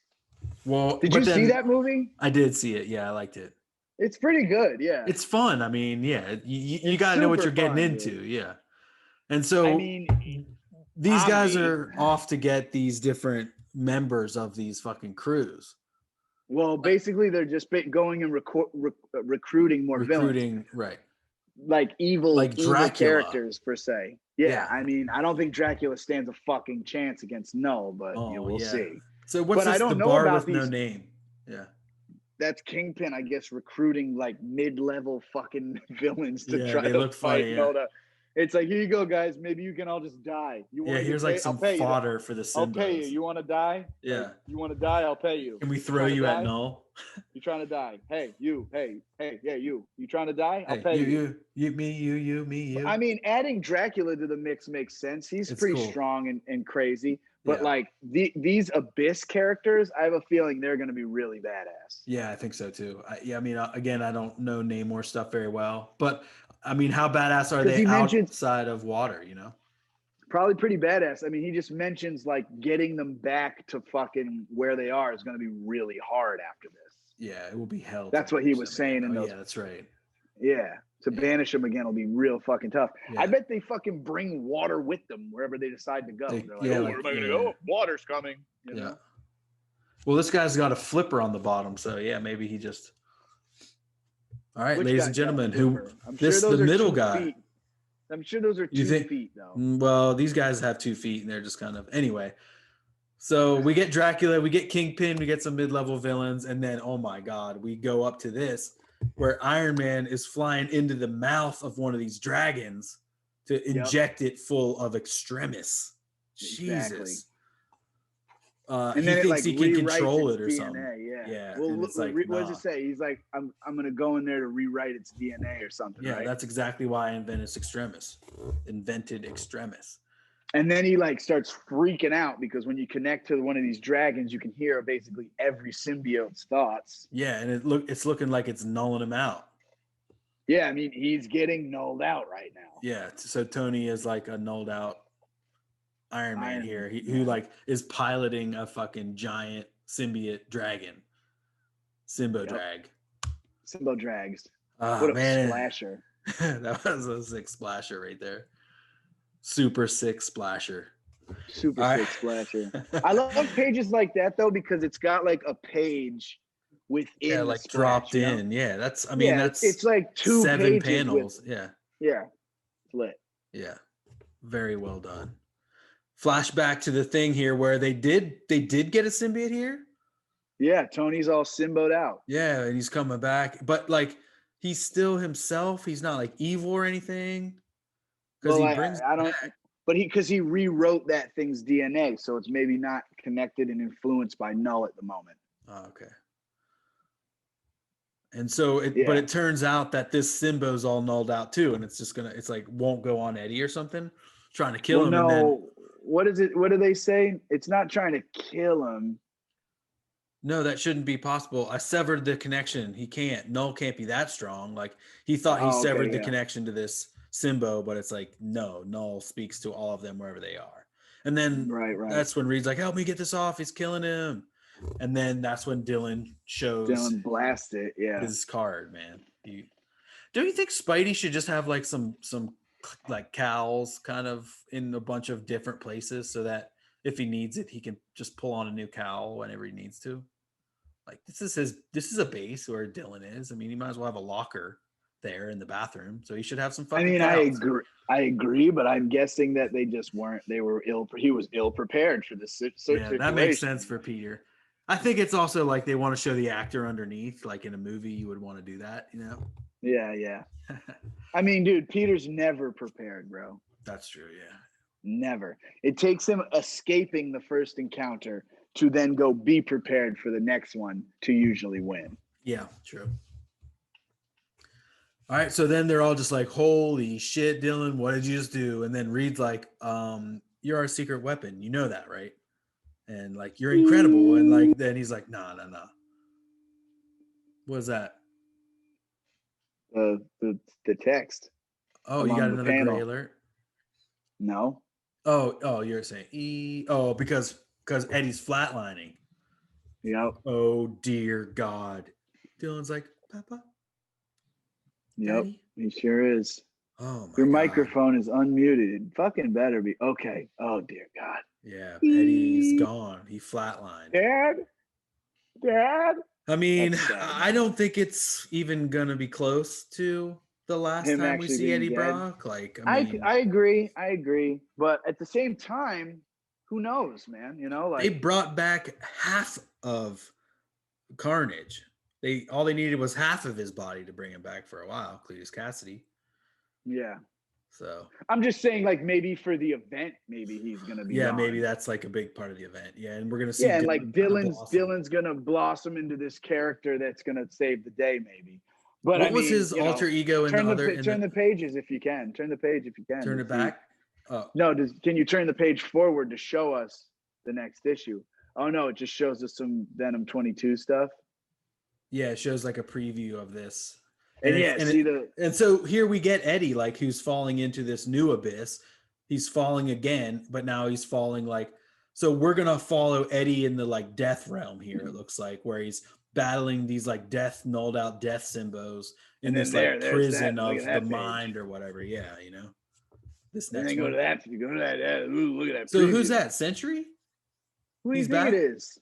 Well, did you see that movie? I did see it. Yeah, I liked it. It's pretty good. Yeah, it's fun. I mean, yeah, you got to know what you're getting into. Dude. Yeah, and so I mean, these guys are off to get these different members of these fucking crews. Well, basically, they're just going and recruiting more villains. Right? Like evil characters per se. Yeah, I mean, I don't think Dracula stands a fucking chance against Knull, but we'll see. So what's this? The bar with no name. Yeah. That's Kingpin, I guess, recruiting like mid-level fucking villains to try to fight Knull. It's like, here you go, guys. Maybe you can all just die. Here's like some fodder for the Simbas. I'll pay you. You want to die? Yeah. Like, you want to die? I'll pay you. Can we throw you at Knull? You trying to die? Hey, you. Hey, yeah, you. You trying to die? I'll pay you. You, me, you. I mean, adding Dracula to the mix makes sense. He's pretty strong and crazy. But like these Abyss characters, I have a feeling they're going to be really badass. Yeah, I think so too. I mean, again, I don't know Namor stuff very well, but I mean, how badass are they outside of water? You know, probably pretty badass. I mean, he just mentions like getting them back to fucking where they are is going to be really hard after this. Yeah, it will be hell. That's what he was saying in those. Yeah, that's right. Yeah. To banish them again will be real fucking tough. Yeah. I bet they fucking bring water with them wherever they decide to go. They're like, where am I going to go? Water's coming. You know? Well, this guy's got a flipper on the bottom, so yeah, maybe he just. All right, ladies and gentlemen, the middle guy. Feet. I'm sure those are 2 feet, though. Well, these guys have 2 feet, and they're just kind of anyway. So we get Dracula, we get Kingpin, we get some mid-level villains, and then oh my god, we go up to this. Where Iron Man is flying into the mouth of one of these dragons to inject it full of extremis. Exactly. Jesus. And he thinks he can control it or DNA, something. Yeah. Well, what does it say? He's like, I'm going to go in there to rewrite its DNA or something. Yeah, right? That's exactly why I invented extremis. And then he like starts freaking out because when you connect to one of these dragons, you can hear basically every symbiote's thoughts. Yeah, and it's looking like it's nulling him out. Yeah, I mean, he's getting nulled out right now. Yeah, so Tony is like a nulled out Iron Man here. Who like is piloting a fucking giant symbiote dragon. Simbo drags. Oh, what a man. splasher. That was a sick splasher right there. Super sick splasher. Splasher. I love pages like that though because it's got like a page within like splash, dropped in. Yeah, that's it's like 7 panels. Yeah, it's lit. Yeah, very well done. Flashback to the thing here where they did get a symbiote here. Yeah, Tony's all Simboed out. Yeah, and he's coming back, but like he's still himself. He's not like evil or anything. Well, but because he rewrote that thing's DNA, so it's maybe not connected and influenced by Knull at the moment. Oh, okay. And so but it turns out that this Simbo's all nulled out too, and it's like won't go on Eddie or something, trying to kill him. No, and then what is it? What do they say? It's not trying to kill him. No, that shouldn't be possible. I severed the connection. He can't. Knull can't be that strong. Like he thought he severed the connection to this Simbo, but it's like no, Knull speaks to all of them wherever they are. And then that's when Reed's like, "Help me get this off. He's killing him." And then that's when Dylan blast it. Yeah, his card, man. Don't you think Spidey should just have like some like cowls kind of in a bunch of different places so that if he needs it, he can just pull on a new cowl whenever he needs to. Like this is a base where Dylan is. I mean, he might as well have a locker there in the bathroom, so he should have some fucking cows. I agree, but I'm guessing that they just weren't. He was ill prepared for this situation. Yeah, that makes sense for Peter. I think it's also like they want to show the actor underneath, like in a movie, you would want to do that, you know? Yeah. I mean, dude, Peter's never prepared, bro. That's true, yeah. Never. It takes him escaping the first encounter to then go be prepared for the next one to usually win. Yeah, true. All right, so then they're all just like, holy shit, Dylan, what did you just do? And then Reed's like, you're our secret weapon. You know that, right? And like, you're incredible. And like, then he's like, no. What is that? The text. Oh, you got another gray alert? No. Oh, you're saying because Eddie's flatlining. Yep. Oh dear God. Dylan's like, Papa. Yep, Daddy? He sure is. Oh my Your God. Microphone is unmuted. It fucking better be. Okay. Oh dear God. Yeah, Eddie's gone. He flatlined. Dad. I mean, I don't think it's even gonna be close to the last time we see Eddie Brock. Like, I agree. But at the same time, who knows, man? You know, like they brought back half of Carnage. All they needed was half of his body to bring him back for a while. Cletus Cassidy. Yeah. So I'm just saying, like, maybe for the event, maybe he's gonna be. Yeah, maybe that's like a big part of the event. Yeah, and we're gonna see. Yeah, like Dylan's gonna blossom into this character that's gonna save the day, maybe. But what was his alter ego in the other? Turn the pages if you can. Turn the page if you can. Turn it back. Oh no! Can you turn the page forward to show us the next issue? Oh no! It just shows us some Venom 22 stuff. Yeah, it shows like a preview of this. And so here we get Eddie, like, who's falling into this new abyss. He's falling again, but now he's falling like. So we're gonna follow Eddie in the like death realm here. It looks like where he's battling these like nulled out death Simbos in this like prison of the mind or whatever. Yeah, you know. This next go to that. You go to that. Ooh, look at that. So who's that? Sentry? Who do you think it is?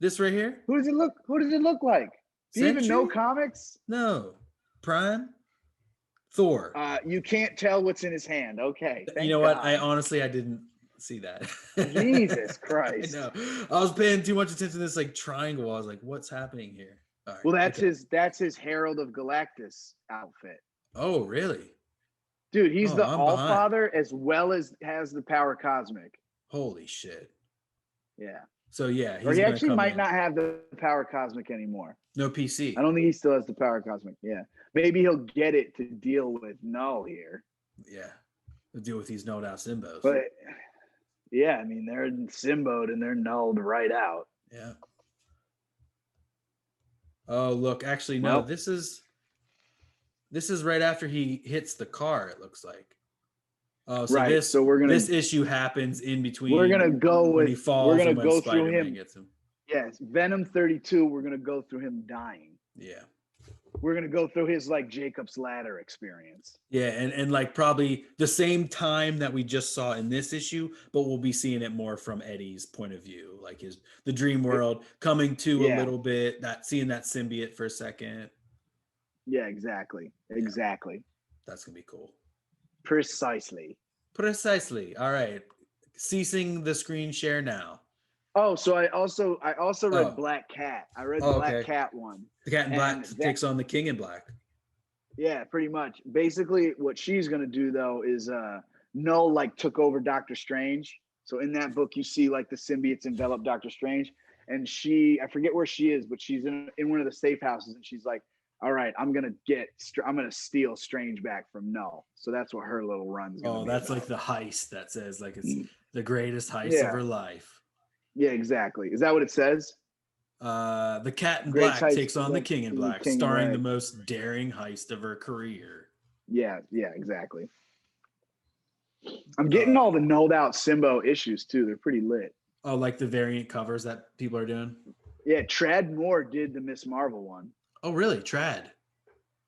This right here? Who does it look like? Do you even know comics? No. Prime? Thor. You can't tell what's in his hand. Okay. You know what? I didn't see that. Jesus Christ. I know. I was paying too much attention to this like triangle. I was like, what's happening here? All right, well, that's his Herald of Galactus outfit. Oh, really? Dude, he's the All-Father as well as has the power cosmic. Holy shit. Yeah. So yeah, he actually might not have the power cosmic anymore. No PC. I don't think he still has the power cosmic. Yeah. Maybe he'll get it to deal with Knull here. Yeah. To deal with these nulled out Simbos. But yeah, I mean, they're Simboed and they're nulled right out. Yeah. Oh, look, actually, no, this is right after he hits the car, it looks like. Oh, so right. This issue happens in between. We're gonna go with. He falls. We're gonna go Spider-Man through him. Gets him. Yes, Venom 32. We're gonna go through him dying. Yeah. We're gonna go through his like Jacob's Ladder experience. Yeah, and like probably the same time that we just saw in this issue, but we'll be seeing it more from Eddie's point of view, like the dream world coming to a little bit, seeing that symbiote for a second. Yeah, exactly. That's gonna be cool. Precisely. All right. Ceasing the screen share now. Oh, so I also read Black Cat. I read the Black Cat one. The Cat in Black takes on the King in Black. Yeah, pretty much. Basically, what she's gonna do though is Knull like took over Doctor Strange. So in that book, you see like the symbiotes envelop Doctor Strange, and I forget where she is, but she's in one of the safe houses, and she's like, "All right, I'm gonna steal Strange back from Knull." So that's what her little run's gonna be. That's about. like the heist that says like it's the greatest heist of Yeah. her life. Yeah, exactly. Is that what it says? The Cat in Greatest Black heist takes on the King in Black, King in starring Black. the most daring heist of her career. Yeah, exactly. I'm getting all the nulled out Simbo issues too. They're pretty lit. Oh, like the variant covers that people are doing? Yeah, Trad Moore did the Miss Marvel one. Oh, really? Trad?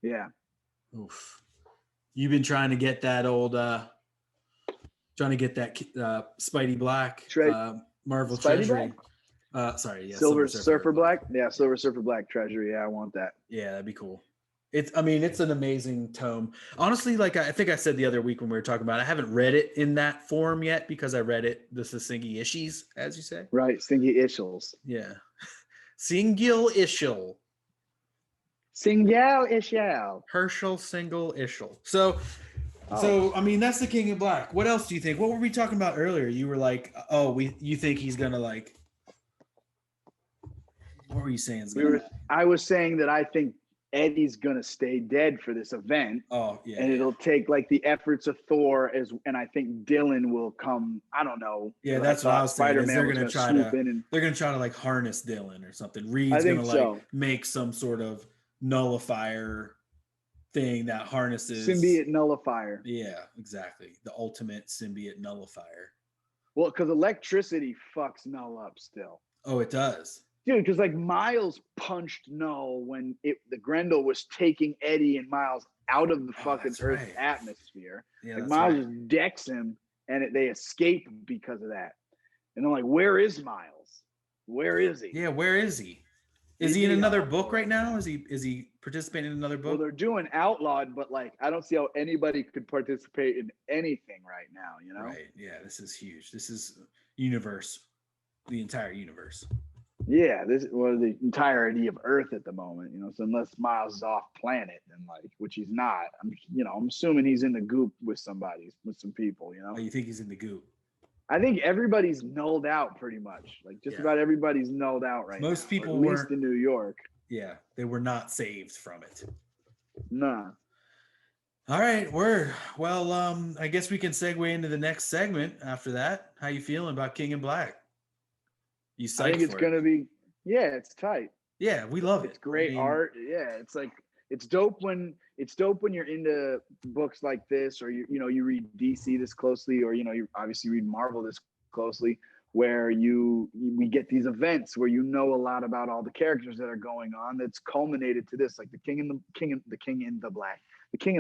Yeah. Oof. You've been trying to get that Spidey Black Marvel Spidey Treasury. Black? Silver Surfer Black? Yeah, Silver Surfer Black Treasury. Yeah, I want that. Yeah, that'd be cool. It's an amazing tome. Honestly, like I think I said the other week when we were talking about it, I haven't read it in that form yet because I read it the Singy issues, as you say. Right, Singy Ishels. Yeah. Single Ishel. Single Ishel. Herschel Single Ishel. So I mean that's the King in Black. What else do you think? What were we talking about earlier? You were like, you think he's gonna like what were you saying? I was saying that I think Eddie's gonna stay dead for this event. Oh yeah, and it'll take like the efforts of Thor and I think Dylan will come. I don't know. Yeah, that's what I was saying. They're gonna try to like harness Dylan or something. Reed's gonna like make some sort of nullifier thing that harnesses symbiote nullifier. Yeah, exactly. The ultimate symbiote nullifier. Well, because electricity fucks Knull up still. Oh, it does. Dude, because like Miles punched Knull when the Grendel was taking Eddie and Miles out of the fucking Earth's atmosphere. Yeah, like Miles just decks him, and they escape because of that. And I'm like, where is Miles? Where is he? Yeah, where is he? Is he in another book right now? Is he participating in another book? Well, they're doing Outlawed, but like I don't see how anybody could participate in anything right now. You know? Right? Yeah, this is huge. This is universe, the entire universe. Yeah, the entirety of Earth at the moment, you know. So unless Miles is off planet, then like, which he's not, I'm assuming he's in the goop with some people, you know. Oh, you think he's in the goop? I think everybody's nulled out pretty much. Like just about everybody's nulled out right now. Most people at least in New York. Yeah, they were not saved from it. Nah. All right, I guess we can segue into the next segment after that. How you feeling about King in Black? You psyched I think it's gonna be it's tight. Yeah, we love it. It's great art. Yeah, it's like it's dope when you're into books like this, or you read DC this closely, or you obviously read Marvel this closely, where we get these events where a lot about all the characters that are going on. That's culminated to this, like the King in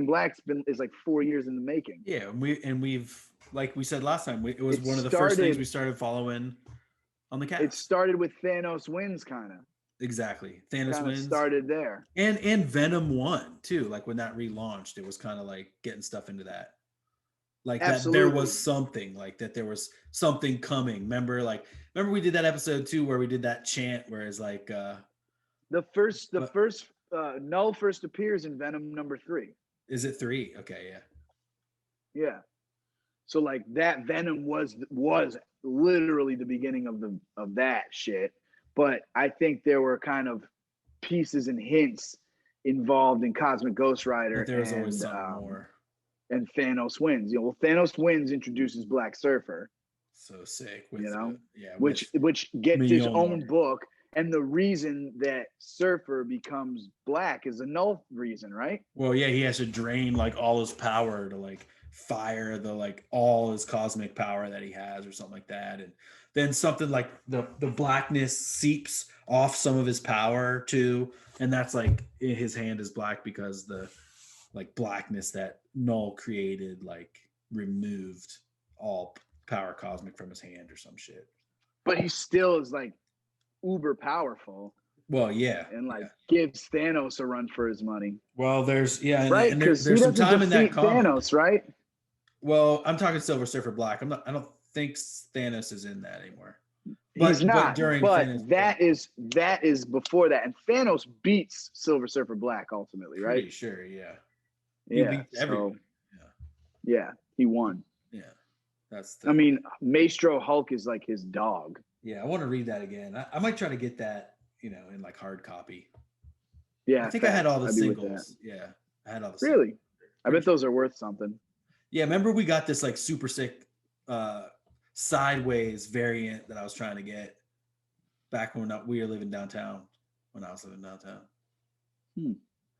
Black's is like 4 years in the making. Yeah, we've like we said last time, it was one of the first things we started following. On the cast. It started with Thanos wins, kind of. Exactly. Thanos wins. Started there. And Venom won too. Like when that relaunched, it was kind of like getting stuff into that. Like Absolutely. That there was something, like that there was something coming. Remember we did that episode too where we did that chant where it's like the first Knull first appears in Venom number 3. Is it 3? Okay, yeah. Yeah. So like that Venom was literally the beginning of that shit, but I think there were kind of pieces and hints involved in Cosmic Ghost Rider. There was always something more. And Thanos wins. Thanos wins introduces Black Surfer. So sick. Which gets his own book, and the reason that Surfer becomes black is a Knull reason, right? Well, yeah, he has to drain like all his power to like fire the like all his cosmic power that he has or something like that, and then something like the blackness seeps off some of his power too, and that's like his hand is black because the like blackness that Knull created like removed all power cosmic from his hand or some shit. But he still is like uber powerful. Well, yeah, and like gives Thanos a run for his money. Well, there's right, and there's some time in that comic. Thanos, right? Well, I'm talking Silver Surfer Black. I don't think Thanos is in that anymore. He's not. But that is before that, and Thanos beats Silver Surfer Black ultimately, right? Pretty sure, yeah. He beats everyone. Yeah, he won. Yeah, that's. I mean, Maestro Hulk is like his dog. Yeah, I want to read that again. I might try to get that, in like hard copy. Yeah, I think I had all the I'd be with that. singles. Yeah, I had all the Really? singles. I bet those are worth something. Yeah, remember we got this like super sick sideways variant that I was trying to get back when we were living downtown. When I was living downtown.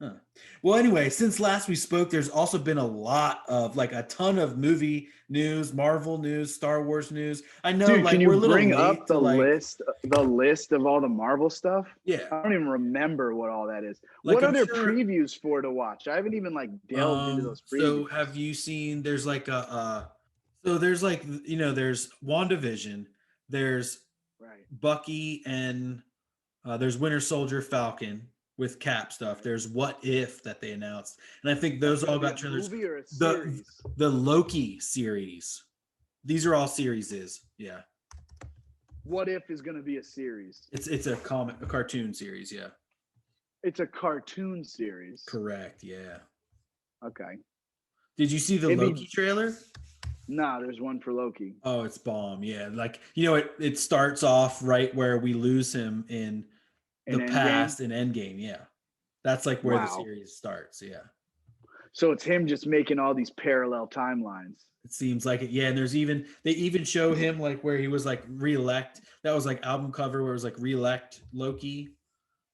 Huh. Well, anyway, since last we spoke, there's also been a lot of like a ton of movie news, Marvel news, Star Wars news. I know, Dude, like can you we're a little bring late up the list of all the Marvel stuff? Yeah, I don't even remember what all that is. Like, what I'm are there sure- previews for to watch? I haven't even like delved into those previews. So have you seen? There's like so there's like there's WandaVision, there's Right. Bucky, and there's Winter Soldier, Falcon with Cap stuff. There's What If that they announced, and I think those all got trailers. Movie or a series? The Loki series. These are all series. Yeah. What If is going to be a series? It's a cartoon series. Yeah. It's a cartoon series. Correct. Yeah. Okay. Did you see the Loki trailer? Nah, there's one for Loki. Oh, it's bomb. Yeah. Like, it starts off right where we lose him in the past in Endgame. Yeah. That's like where the series starts. Yeah. So it's him just making all these parallel timelines. It seems like it. Yeah. And they even show him like where he was like re-elect. That was like album cover where it was like re-elect Loki.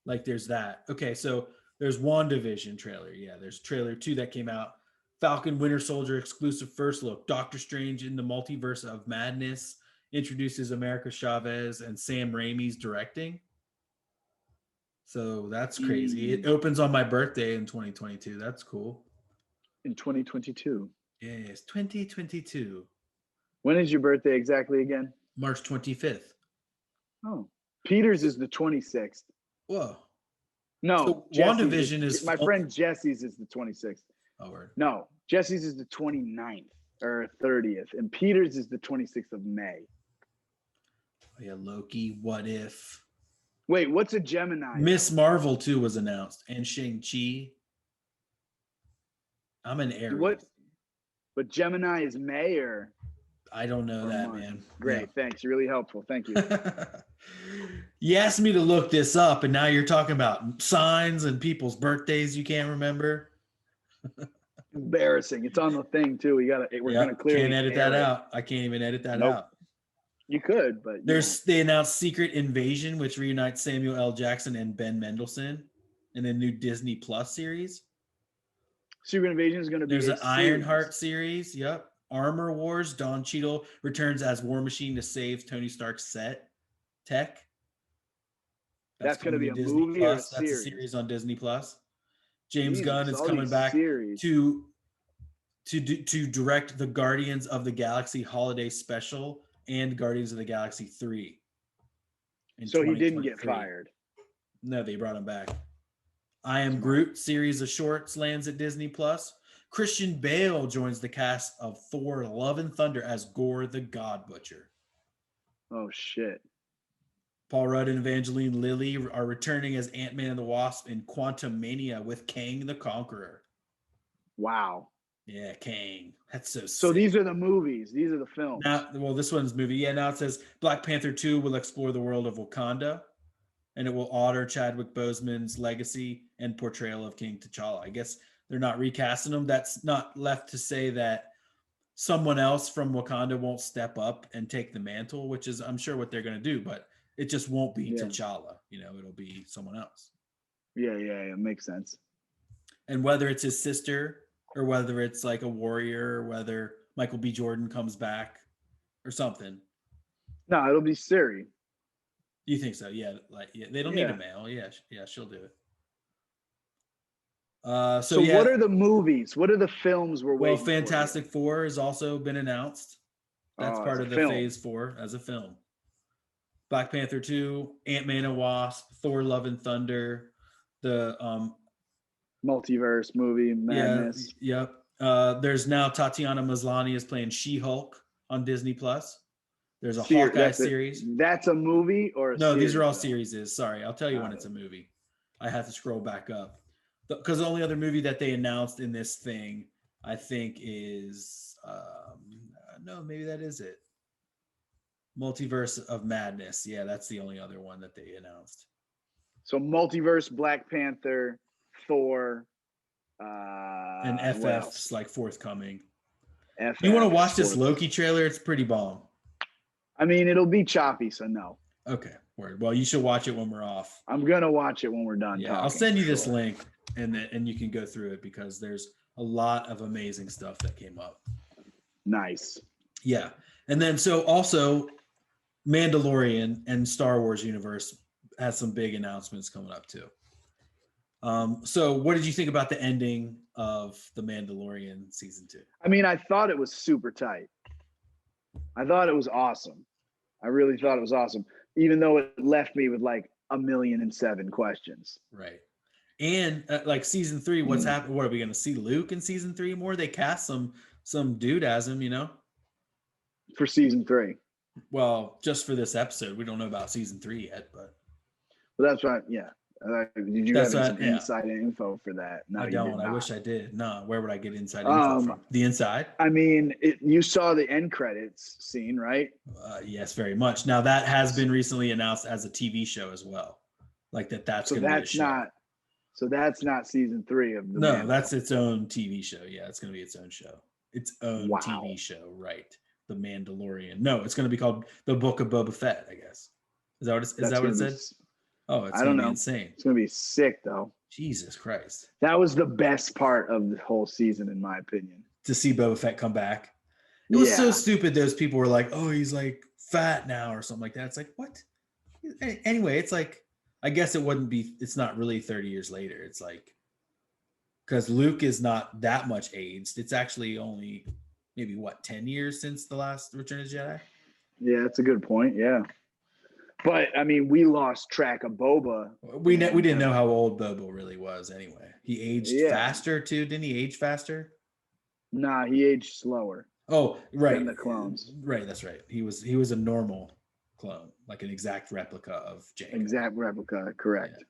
Like there's that. Okay. So there's WandaVision trailer. Yeah. There's trailer 2 that came out. Falcon Winter Soldier exclusive first look. Doctor Strange in the Multiverse of Madness introduces America Chavez and Sam Raimi's directing. So that's crazy. It opens on my birthday in 2022. That's cool. In 2022. Yes, 2022. When is your birthday exactly again? March 25th. Oh, Peter's is the 26th. Whoa. No, so WandaVision is my friend Jesse's is the 26th. Oh, word. No, Jesse's is the 29th or 30th, and Peter's is the 26th of May. Oh, yeah, Loki. What If? Wait, what's a Gemini? Miss Marvel 2 was announced, and Shang-Chi. I'm an Aries. What? But Gemini is May or? I don't know that, month. man. Great, thanks. You're really helpful. Thank you. You asked me to look this up, and now you're talking about signs and people's birthdays you can't remember. Embarrassing. It's on the thing too. We're gonna clearly can't edit that out. I can't even edit that out. You could, but they announced Secret Invasion, which reunites Samuel L. Jackson and Ben Mendelsohn in the new Disney Plus series. Secret Invasion is going to be. There's an Ironheart series. Yep. Armor Wars. Don Cheadle returns as War Machine to save Tony Stark's tech. That's going to be a Disney movie Plus. or a series? That's a series on Disney Plus. James Gunn is coming back to direct the Guardians of the Galaxy Holiday Special and Guardians of the Galaxy 3. So he didn't get fired. No, they brought him back. I Am Groot series of shorts lands at Disney Plus. Christian Bale joins the cast of Thor: Love and Thunder as Gore the God Butcher. Oh shit. Paul Rudd and Evangeline Lilly are returning as Ant-Man and the Wasp in Quantumania with Kang the Conqueror. Wow. Yeah, Kang. That's so sick. So these are the movies. These are the films. This one's movie. Yeah, now it says Black Panther 2 will explore the world of Wakanda, and it will honor Chadwick Boseman's legacy and portrayal of King T'Challa. I guess they're not recasting him. That's not left to say that someone else from Wakanda won't step up and take the mantle, which is, I'm sure, what they're going to do, but it just won't be T'Challa. It'll be someone else. Yeah, it makes sense. And whether it's his sister or whether it's like a warrior, or whether Michael B. Jordan comes back or something. No, it'll be Siri. You think so? Yeah, they don't need a male. Yeah, she'll do it. So what are the movies? What are the films we're waiting for? Well, Fantastic Four has also been announced. That's part of the Phase 4 as a film. Black Panther 2, Ant-Man and Wasp, Thor: Love and Thunder, the multiverse movie madness. Yep. There's now Tatiana Maslany is playing She-Hulk on Disney Plus. There's a Hawkeye series. That's a movie or a no? Series, these are all series. Sorry, I'll tell you when it's a movie. I have to scroll back up because the only other movie that they announced in this thing, I think, is No, maybe that is it. Multiverse of Madness. Yeah, that's the only other one that they announced. So multiverse, Black Panther, Thor, And what else? FF's like forthcoming. FF, You want to watch this Loki trailer? It's pretty bomb. I mean, it'll be choppy, so no. Okay, word. Well, you should watch it when we're off. I'm gonna watch it when we're done. Yeah, I'll send you this link, and you can go through it because there's a lot of amazing stuff that came up. Nice. Yeah, and then so also, Mandalorian and Star Wars universe has some big announcements coming up too. So what did you think about the ending of The Mandalorian season 2? I mean, I thought it was super tight. I thought it was awesome. I really thought it was awesome, even though it left me with like 1,000,007 questions. Right. And like season 3, what's happening? What are we going to see Luke in season 3 more? They cast some dude as him, you know? For season 3. Well, just for this episode. We don't know about season 3 yet, but that's right. Yeah. Did you have some inside info for that? No, I don't. I wish I did. No, where would I get inside info from? The inside? I mean, you saw the end credits scene, right? Yes, very much. Now that has been recently announced as a TV show as well. Like that's going to be a show. So that's not season 3 of the. No, that's its own TV show. Yeah, it's going to be its own show. Its own TV show, right? The Mandalorian. No, it's going to be called The Book of Boba Fett, I guess. Is that what it said? Oh, it's going to be insane. It's going to be sick, though. Jesus Christ. That was the best part of the whole season, in my opinion. To see Boba Fett come back. It was so stupid. Those people were like, oh, he's like fat now or something like that. It's like, what? Anyway, it's like, I guess it's not really 30 years later. It's like, because Luke is not that much aged. It's actually only maybe 10 years since the last Return of the Jedi? Yeah, that's a good point. Yeah. But I mean, we lost track of Boba. We didn't know how old Boba really was anyway. He aged faster too. Didn't he age faster? Nah, he aged slower. Oh, right. Than the clones. Right, that's right. He was a normal clone, like an exact replica of Jango. Exact replica, correct.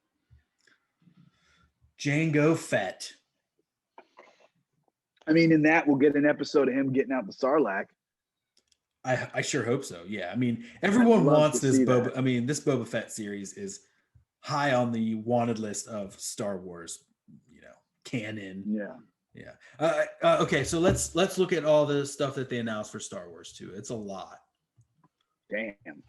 Yeah. Jango Fett. I mean, in that we'll get an episode of him getting out the Sarlacc. I sure hope so. Yeah. I mean, everyone wants this Boba. I mean, this Boba Fett series is high on the wanted list of Star Wars, canon. Yeah. Yeah. Okay. So let's look at all the stuff that they announced for Star Wars too. It's a lot. Damn.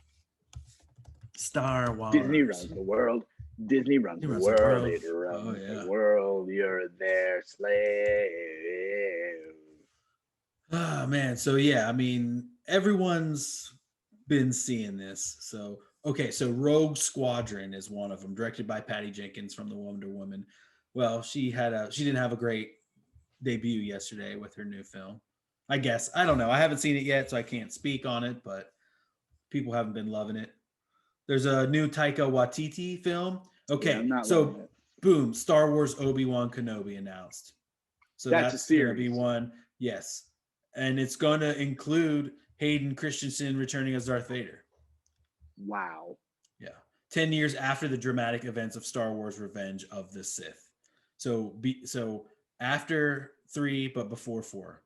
Star Wars. Disney runs the world. Disney runs the world. It runs the world. You're their slave. Oh man. So yeah, I mean, everyone's been seeing this. So Rogue Squadron is one of them, directed by Patty Jenkins from the Wonder Woman. Well, she didn't have a great debut yesterday with her new film. I guess. I don't know. I haven't seen it yet, so I can't speak on it, but people haven't been loving it. There's a new Taika Waititi film. Okay, so boom, Star Wars Obi-Wan Kenobi announced. So that's going to be one. Yes. And it's going to include Hayden Christensen returning as Darth Vader. Wow. Yeah. 10 years after the dramatic events of Star Wars Revenge of the Sith. So after 3, but before 4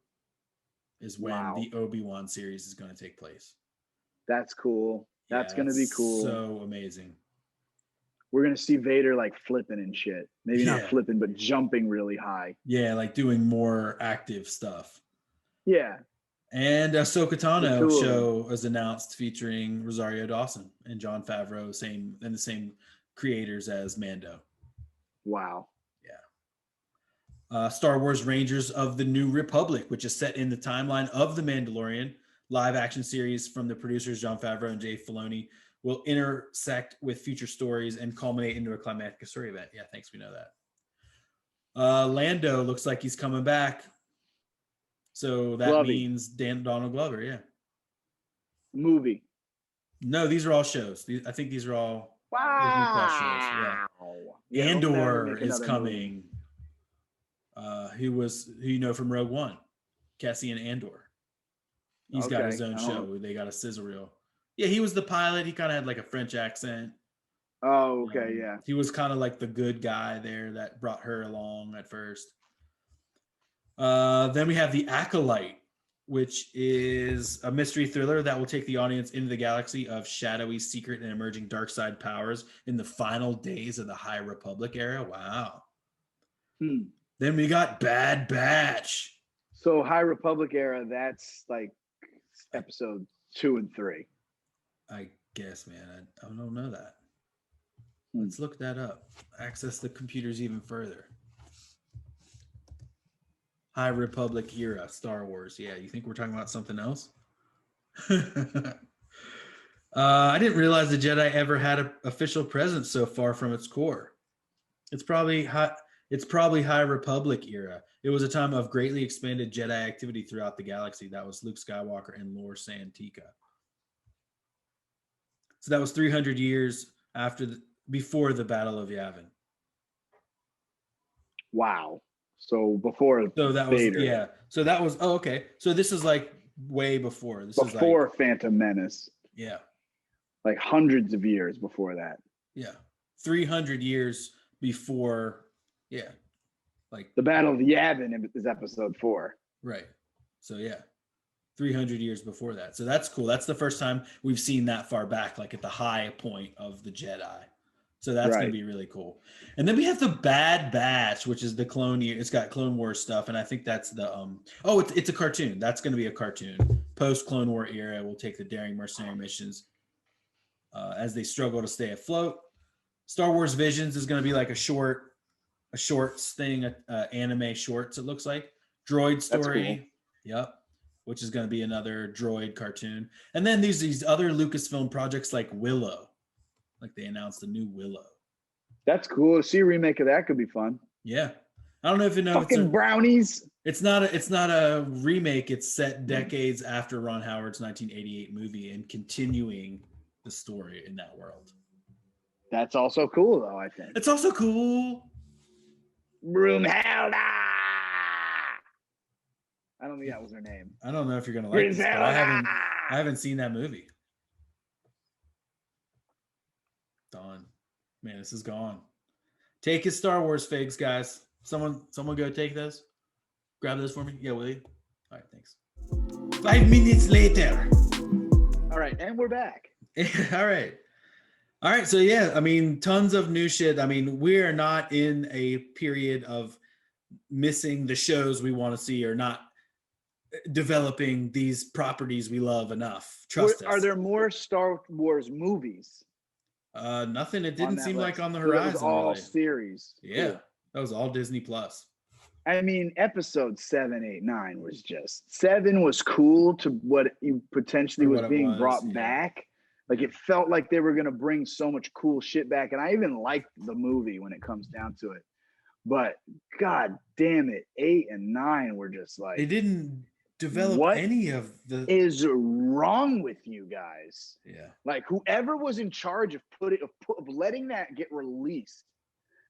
is when the Obi-Wan series is going to take place. That's cool. That's going to be cool. So amazing. We're going to see Vader like flipping and shit. Maybe not flipping, but jumping really high. Yeah, like doing more active stuff. Yeah. And Ahsoka Tano show was announced featuring Rosario Dawson and Jon Favreau, the same creators as Mando. Wow. Yeah. Star Wars Rangers of the New Republic, which is set in the timeline of The Mandalorian, live action series from the producers Jon Favreau and Dave Filoni, will intersect with future stories and culminate into a climactic story event. Yeah, thanks. We know that. Lando looks like he's coming back. So that means Donald Glover, yeah. Movie. No, these are all shows. I think these are all wow. Yeah. Andor is coming. Who you know from Rogue One? Cassian Andor. He's got his own show. They got a sizzle reel. Yeah, he was the pilot. He kind of had like a French accent. Oh, okay, yeah. He was kind of like the good guy there that brought her along at first. Then we have The Acolyte, which is a mystery thriller that will take the audience into the galaxy of shadowy, secret, and emerging dark side powers in the final days of the High Republic era. Wow. Then we got Bad Batch. So High Republic era, that's like episode 2 and 3. I guess, man. I don't know that. Let's look that up. Access the computers even further. High Republic era, Star Wars. Yeah, you think we're talking about something else? I didn't realize the Jedi ever had an official presence so far from its core. It's probably High Republic era. It was a time of greatly expanded Jedi activity throughout the galaxy. That was Luke Skywalker and Lor Santika. So that was 300 years before the Battle of Yavin. Wow. So before Vader. Yeah. So that was okay. So this is like way before. This is before Phantom Menace. Yeah. Like hundreds of years before that. Yeah. 300 years before. Yeah. Like the Battle of Yavin is episode 4. Right. So yeah. 300 years before that. So that's cool. That's the first time we've seen that far back, like at the high point of the Jedi. So that's going to be really cool. And then we have the Bad Batch, which is the Clone Year. It's got Clone Wars stuff. And I think that's the, it's a cartoon. That's going to be a cartoon. Post Clone War era will take the daring mercenary missions as they struggle to stay afloat. Star Wars Visions is going to be like a shorts thing, anime shorts, it looks like. Droid Story. Cool. Yep. Which is going to be another droid cartoon. And then these other Lucasfilm projects like Willow. Like they announced a new Willow. That's cool. To see a remake of that could be fun. Yeah. I don't know if you know. Fucking brownies. It's not a remake. It's set decades after Ron Howard's 1988 movie and continuing the story in that world. That's also cool, though, I think. It's also cool. Broomhilda. I don't think that was her name. I don't know if you're gonna like this, but I haven't seen that movie. Dawn. Man, this is gone. Take his Star Wars figs, guys. Someone go take those. Grab those for me. Yeah, will you? All right, thanks. 5 minutes later. All right, and we're back. All right. So yeah, I mean, tons of new shit. I mean, we are not in a period of missing the shows we want to see or not developing these properties we love enough. Trust us. Are there more Star Wars movies? Nothing. It didn't seem like on the horizon. It was all really. Series. Yeah, that was all Disney Plus. I mean, episode 7, 8, 9 was just 7 was cool to what you potentially was being brought back. Like it felt like they were gonna bring so much cool shit back, and I even liked the movie when it comes down to it. But god damn it, 8 and 9 were just like they didn't develop any of the. What is wrong with you guys? Yeah, like whoever was in charge of letting that get released,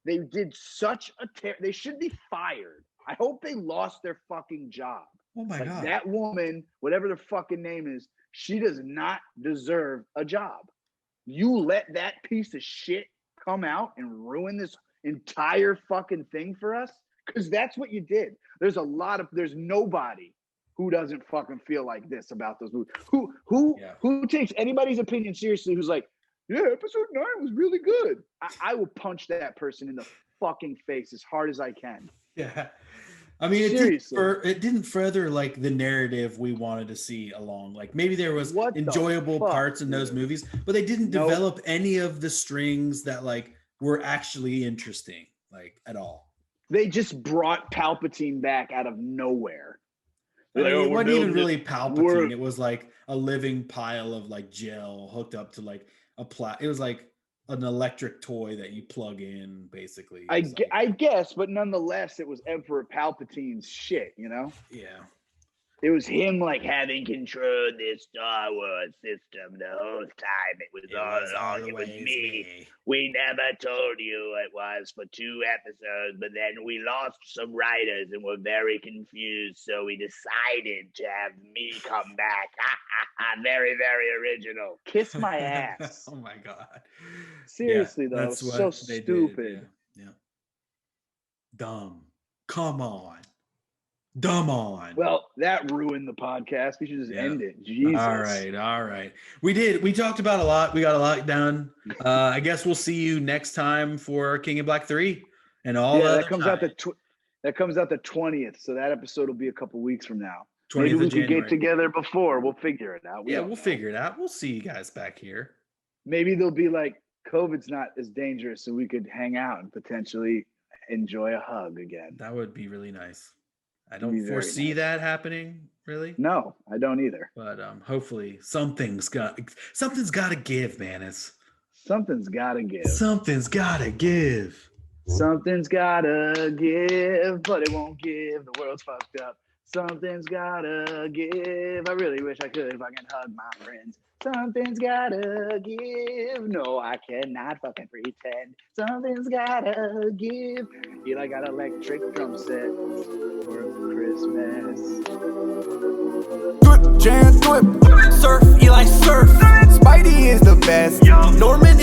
they did such a they should be fired. I hope they lost their fucking job. Oh my god, that woman, whatever their fucking name is, she does not deserve a job. You let that piece of shit come out and ruin this entire fucking thing for us, because that's what you did. There's nobody who doesn't fucking feel like this about those movies. Who takes anybody's opinion seriously? Who's like, yeah, episode 9 was really good. I will punch that person in the fucking face as hard as I can. Yeah. I mean, it didn't further like the narrative we wanted to see along. Like maybe there was enjoyable parts in those movies, but they didn't develop any of the strings that like were actually interesting, like at all. They just brought Palpatine back out of nowhere. It wasn't even really Palpatine. It was like a living pile of like gel hooked up to like it was like an electric toy that you plug in, basically. I guess, but nonetheless, it was Emperor Palpatine's shit, you know? Yeah. It was him like having control of this Star Wars system the whole time. It was me. We never told you it was for 2 episodes, but then we lost some writers and were very confused, so we decided to have me come back. Very, very original. Kiss my ass. Oh my god. Seriously, though, so stupid. Yeah. Dumb. Come on. Dumb on. Well, that ruined the podcast. We should just end it. Jesus. All right. We talked about a lot. We got a lot done. I guess we'll see you next time for King of Black 3 and all that comes out that comes out the 20th. So that episode will be a couple weeks from now. 20th Maybe we of could January. get together before. We'll figure it out. We'll figure it out. We'll see you guys back here. Maybe they'll be like, COVID's not as dangerous, so we could hang out and potentially enjoy a hug again. That would be really nice. I don't foresee that happening, really. No, I don't either. But hopefully something's got to give, Manus. Something's got to give. Something's got to give. Something's got to give, but it won't give. The world's fucked up. Something's got to give. I really wish I could if I can hug my friends. Something's got to give. No, I cannot fucking pretend. Something's got to give. Eli got electric drum set for Christmas. Drip, Jan, whip, surf, Eli surf. Spidey is the best. Norman